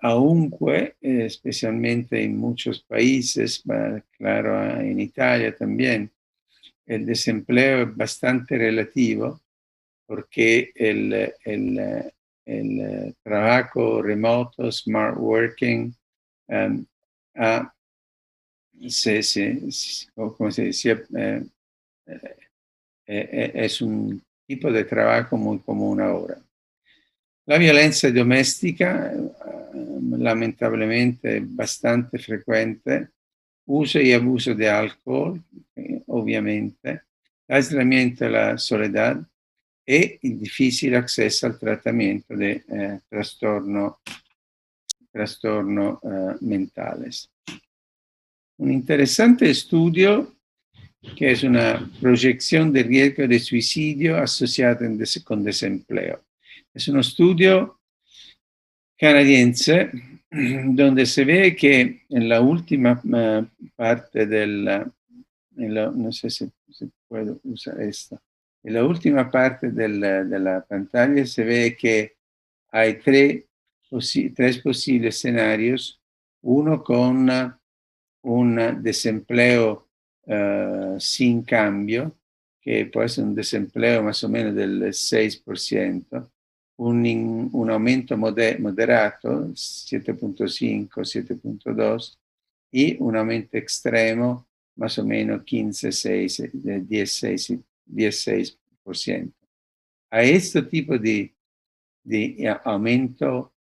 aunque especialmente en muchos países, claro, en Italia también, el desempleo es bastante relativo porque el trabajo remoto, smart working, um, ha- ¿cómo se dice? Es un tipo de trabajo muy común ahora. La violencia doméstica, lamentablemente, es bastante frecuente. Uso y abuso de alcohol, obviamente. Aislamiento y la soledad e il difficile accesso al trattamento de trastorno mentales. Un interesante estudio que es una proyección de riesgo de suicidio asociado con desempleo. Es un estudio canadiense donde se ve que en la última parte no sé si puedo usar esta, en la última parte de la pantalla se ve que hay tres posibles escenarios, uno con un desempleo sin cambio, que puede ser un desempleo más o menos del 6%, un aumento moderato, 7.5, 7.2, y un aumento extremo, más o menos 15, 6, 16%. A este tipo de aumento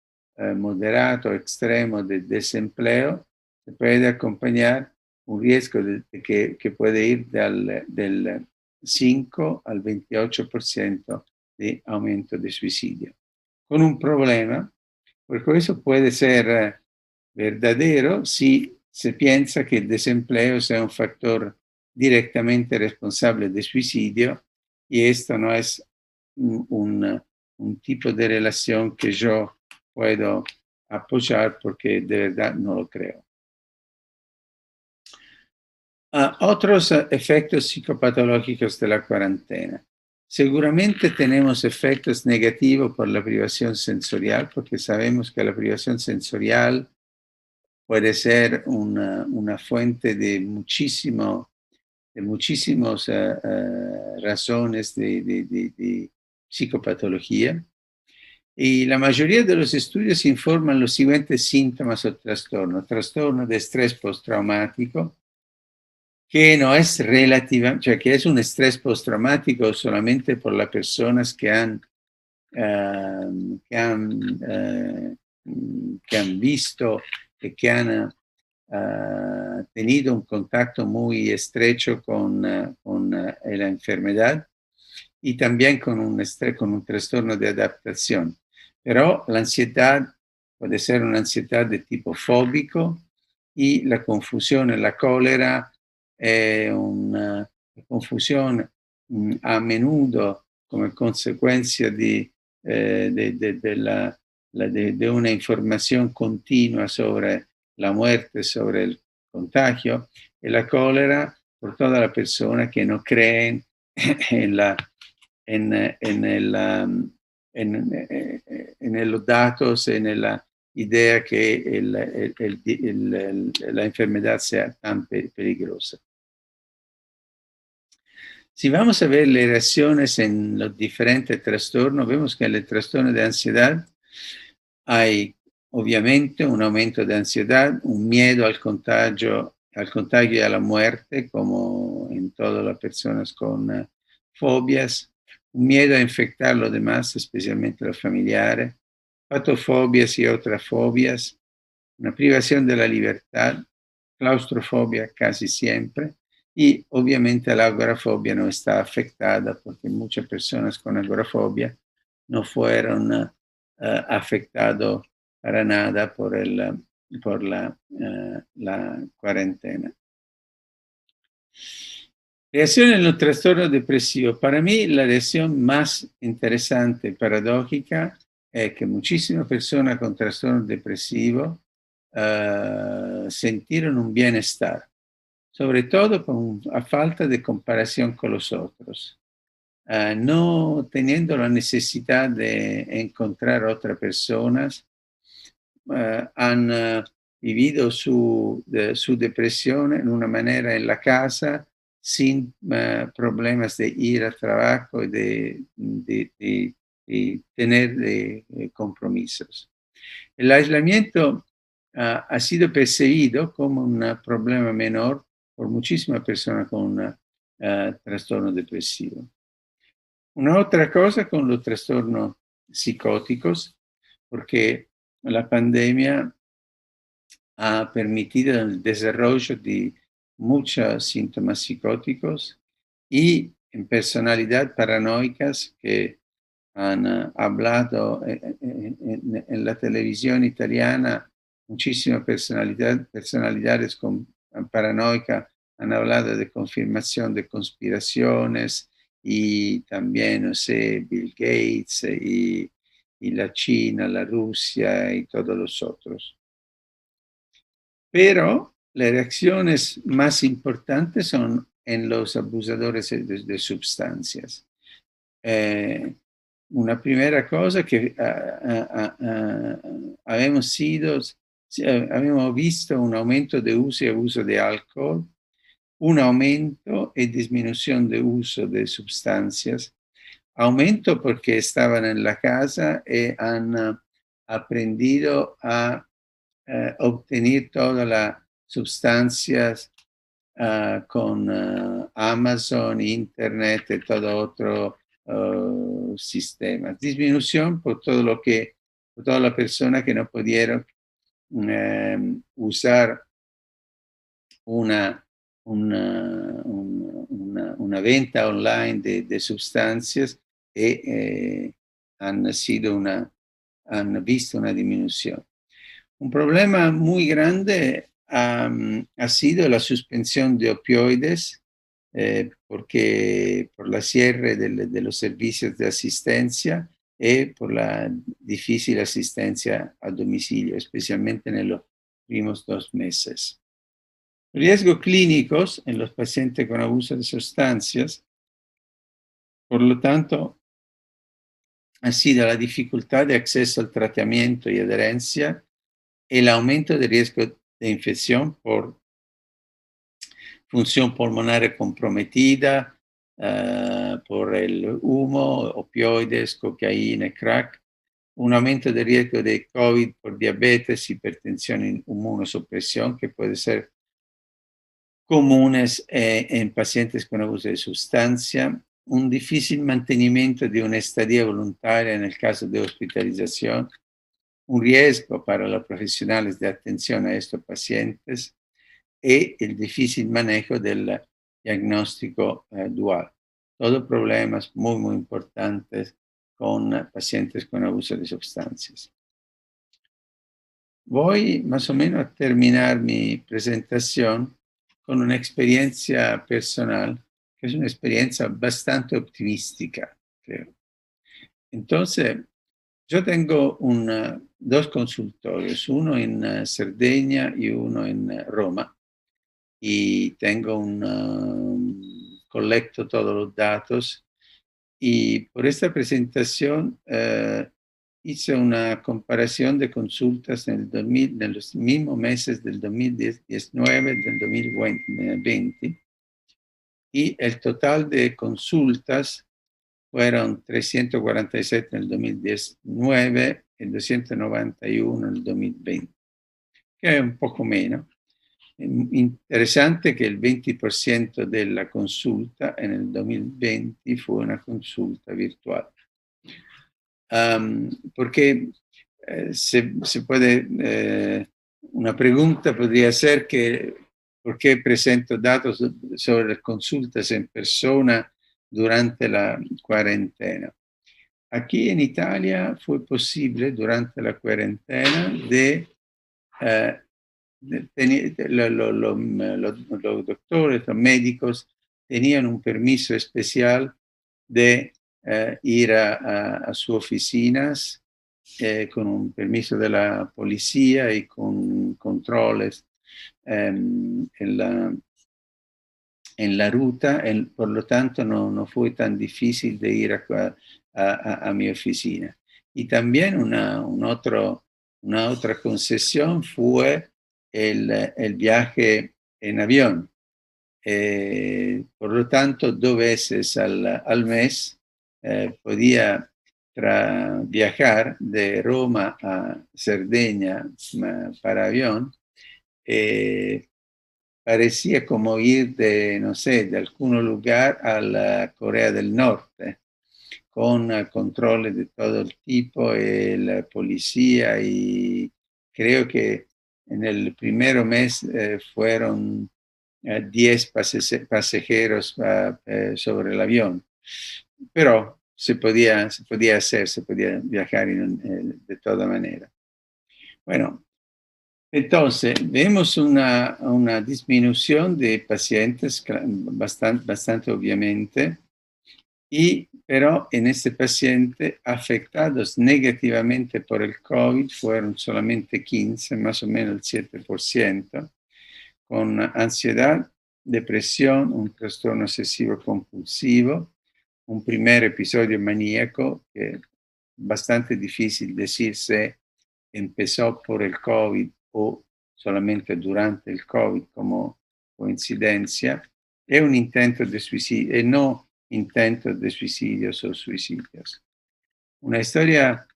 moderato extremo de desempleo se puede acompañar un riesgo que puede ir del 5 al 28% de aumento de suicidio. Con un problema, porque eso puede ser verdadero si se piensa que el desempleo sea un factor directamente responsable del suicidio y esto no es un tipo de relación que yo puedo apoyar porque de verdad no lo creo. Otros efectos psicopatológicos de la cuarentena. Seguramente tenemos efectos negativos por la privación sensorial, porque sabemos que la privación sensorial puede ser una fuente de muchísimas razones de psicopatología. Y la mayoría de los estudios informan los siguientes síntomas o trastornos. Trastorno de estrés postraumático, que no es relativa, cioè que es un estrés postraumático solamente por las personas que han visto y que han tenido un contacto muy estrecho con la enfermedad y también con un trastorno de adaptación. Pero la ansiedad puede ser una ansiedad de tipo fóbico y la confusión y la cólera è una confusione a menudo come conseguenza di una información continua sobre la muerte, sobre el contagio, y la cólera por toda la persona que no creen en los datos, en la idea que la enfermedad sea tan peligrosa. Si vamos a ver las reacciones en los diferentes trastornos, vemos que en el trastorno de ansiedad hay obviamente un aumento de ansiedad, un miedo al contagio y a la muerte, como en todas las personas con fobias, un miedo a infectar a los demás, especialmente los familiares, patofobias y otras fobias, una privación de la libertad, claustrofobia casi siempre, y obviamente la agorafobia no está afectada porque muchas personas con agorafobia no fueron afectadas para nada por la cuarentena. Reacción en los trastornos depresivos. Para mí la reacción más interesante y paradójica es que muchísimas personas con trastorno depresivo sintieron un bienestar, sobre todo a falta de comparación con los otros, no teniendo la necesidad de encontrar otras personas han vivido su depresión en una manera en la casa, sin problemas de ir al trabajo y de tener compromisos. El aislamiento ha sido percibido como un problema menor por muchísimas personas con trastorno depresivo. Una otra cosa con los trastornos psicóticos, porque la pandemia ha permitido el desarrollo de muchos síntomas psicóticos y en personalidad paranoicas que han hablado en la televisión italiana, muchísimas personalidades paranoicas han hablado de confirmación de conspiraciones y también, no sé, Bill Gates y la China, la Rusia y todos los otros. Pero las reacciones más importantes son en los abusadores de sustancias. Una primera cosa que habíamos visto un aumento de uso y abuso de alcohol, un aumento y disminución de uso de sustancias. Aumento porque estaban en la casa y han aprendido a obtener todas las sustancias con Amazon, Internet y todo otro sistema. Disminución por todo lo que, por todas las personas que no pudieron usar una venta online de sustancias y han visto una disminución. Un problema muy grande ha sido la suspensión de opioides, porque por la cierre de los servicios de asistencia y por la difícil asistencia a domicilio, especialmente en los primeros 2 meses. Riesgos clínicos en los pacientes con abuso de sustancias, por lo tanto, ha sido la dificultad de acceso al tratamiento y adherencia, el aumento del riesgo de infección por función pulmonar comprometida, por el humo, opioides, cocaína, crack, un aumento del riesgo de COVID por diabetes, hipertensión y inmunosupresión, que puede ser comunes en pacientes con abuso de sustancia, un difícil mantenimiento de una estadía voluntaria en el caso de hospitalización, un riesgo para los profesionales de atención a estos pacientes y el difícil manejo del diagnóstico dual. Todos problemas muy, muy importantes con pacientes con abuso de sustancias. Voy más o menos a terminar mi presentación con una experiencia personal, que es una experiencia bastante optimística, creo. Entonces, yo tengo dos consultorios, uno en Cerdeña y uno en Roma, y tengo colecto todos los datos, y por esta presentación hice una comparación de consultas en los mismos meses del 2019 y del 2020, y el total de consultas fueron 347 en el 2019 y 291 en el 2020, que es un poco menos. Interesante que el 20% de la consulta en el 2020 fue una consulta virtual. Porque se puede, una pregunta podría ser que ¿por qué presento datos sobre las consultas en persona durante la cuarentena? Aquí en Italia fue posible durante la cuarentena los doctores, los médicos tenían un permiso especial de ir a sus oficinas con un permiso de la policía y con controles en la ruta, por lo tanto no fue tan difícil de ir a mi oficina. Y también un otro una otra concesión fue el viaje en avión. Por lo tanto, 2 veces al mes podía viajar de Roma a Cerdeña para avión. Parecía como ir de, no sé, de algún lugar a la Corea del Norte, con controles de todo el tipo, la policía, y creo que en el primer mes fueron 10 pasajeros sobre el avión, pero se podía hacer, se podía viajar de toda manera. Bueno, entonces vemos una disminución de pacientes bastante obviamente, pero en este paciente afectados negativamente por el COVID fueron solamente 15, más o menos el 7%, con ansiedad, depresión, un trastorno obsesivo compulsivo, un primer episodio maníaco, que es bastante difícil decir si empezó por el COVID o solamente durante el COVID como coincidencia, e un intento de suicidio, e no intentos de suicidios o suicidios. Una historia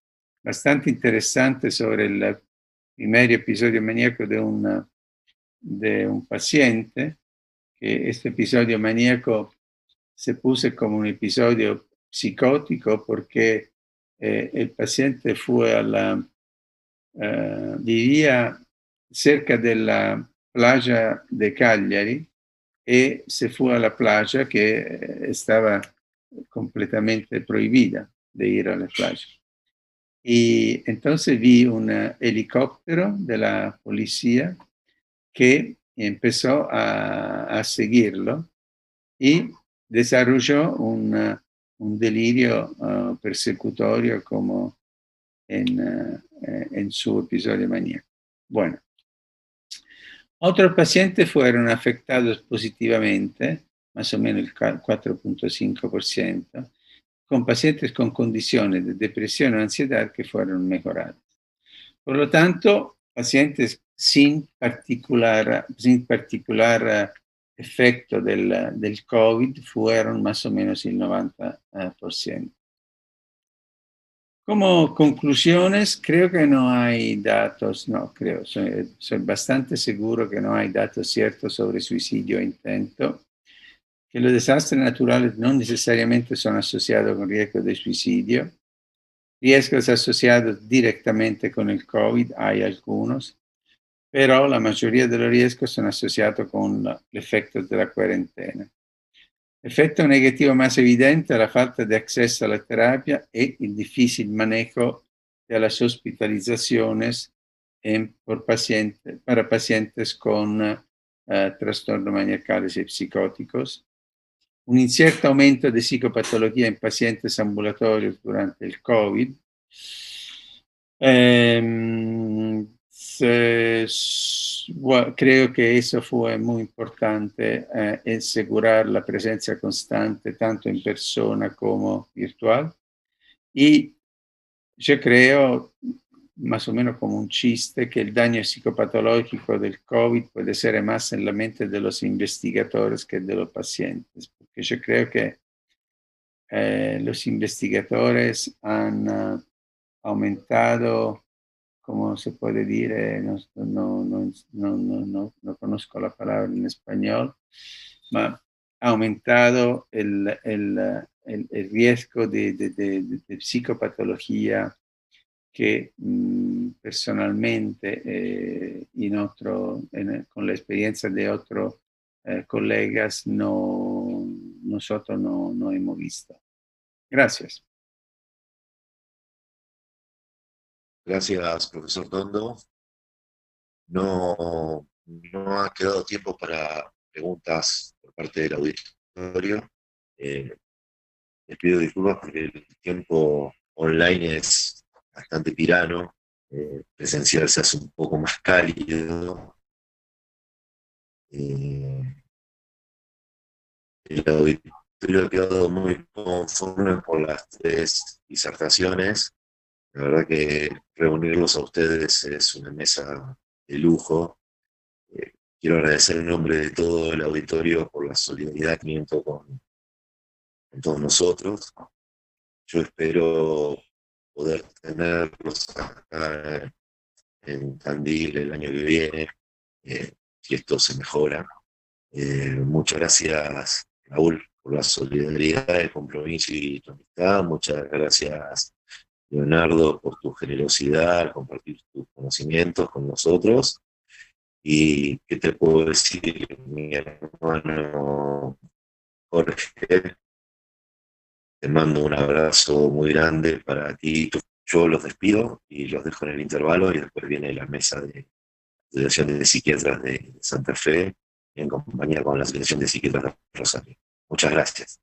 bastante interesante sobre el primer episodio maníaco de un paciente, que este episodio maníaco se puso como un episodio psicótico porque el paciente vivía cerca de la playa de Cagliari y se fue a la playa que estaba completamente prohibida de ir a la playa. Y entonces vi un helicóptero de la policía que empezó a seguirlo y desarrolló un delirio persecutorio como en su episodio maníaco. Bueno, otros pacientes fueron afectados positivamente, más o menos el 4.5%, con pacientes con condiciones de depresión o ansiedad que fueron mejoradas. Por lo tanto, pacientes sin particular efecto del COVID fueron más o menos el 90%. Como conclusiones, creo que no hay datos, soy bastante seguro que no hay datos ciertos sobre suicidio e intento, que los desastres naturales no necesariamente son asociados con riesgo de suicidio. Riesgos asociados directamente con el COVID hay algunos, pero la mayoría de los riesgos son asociados con los efectos de la cuarentena. Efecto negativo más evidente es la falta de acceso a la terapia y el difícil manejo de las hospitalizaciones para pacientes con trastornos maniacales y psicóticos. Un incierto aumento de psicopatología en pacientes ambulatorios durante el COVID. Creo que eso fue muy importante, asegurar la presencia constante tanto en persona como virtual. Y yo creo, más o menos como un chiste, que el daño psicopatológico del COVID puede ser más en la mente de los investigadores que de los pacientes, porque yo creo que los investigadores han aumentado, como se puede decir, no conozco la palabra en español, ma ha aumentado el riesgo de psicopatología que personalmente con la experiencia de otros colegas nosotros no hemos visto. Gracias. Gracias, profesor Tondo. No ha quedado tiempo para preguntas por parte del auditorio. Les pido disculpas porque el tiempo online es bastante tirano. Presencial se hace un poco más cálido. El auditorio ha quedado muy conforme por las 3 disertaciones. La verdad que reunirlos a ustedes es una mesa de lujo. Quiero agradecer en nombre de todo el auditorio por la solidaridad que miento con todos nosotros. Yo espero poder tenerlos acá en Tandil el año que viene, si esto se mejora. Muchas gracias, Raúl, por la solidaridad, el compromiso y tu amistad. Muchas gracias, Leonardo, por tu generosidad al compartir tus conocimientos con nosotros. ¿Y qué te puedo decir, mi hermano Jorge? Te mando un abrazo muy grande para ti. Yo los despido y los dejo en el intervalo y después viene la mesa de la Asociación de Psiquiatras de Santa Fe en compañía con la Asociación de Psiquiatras de Rosario. Muchas gracias.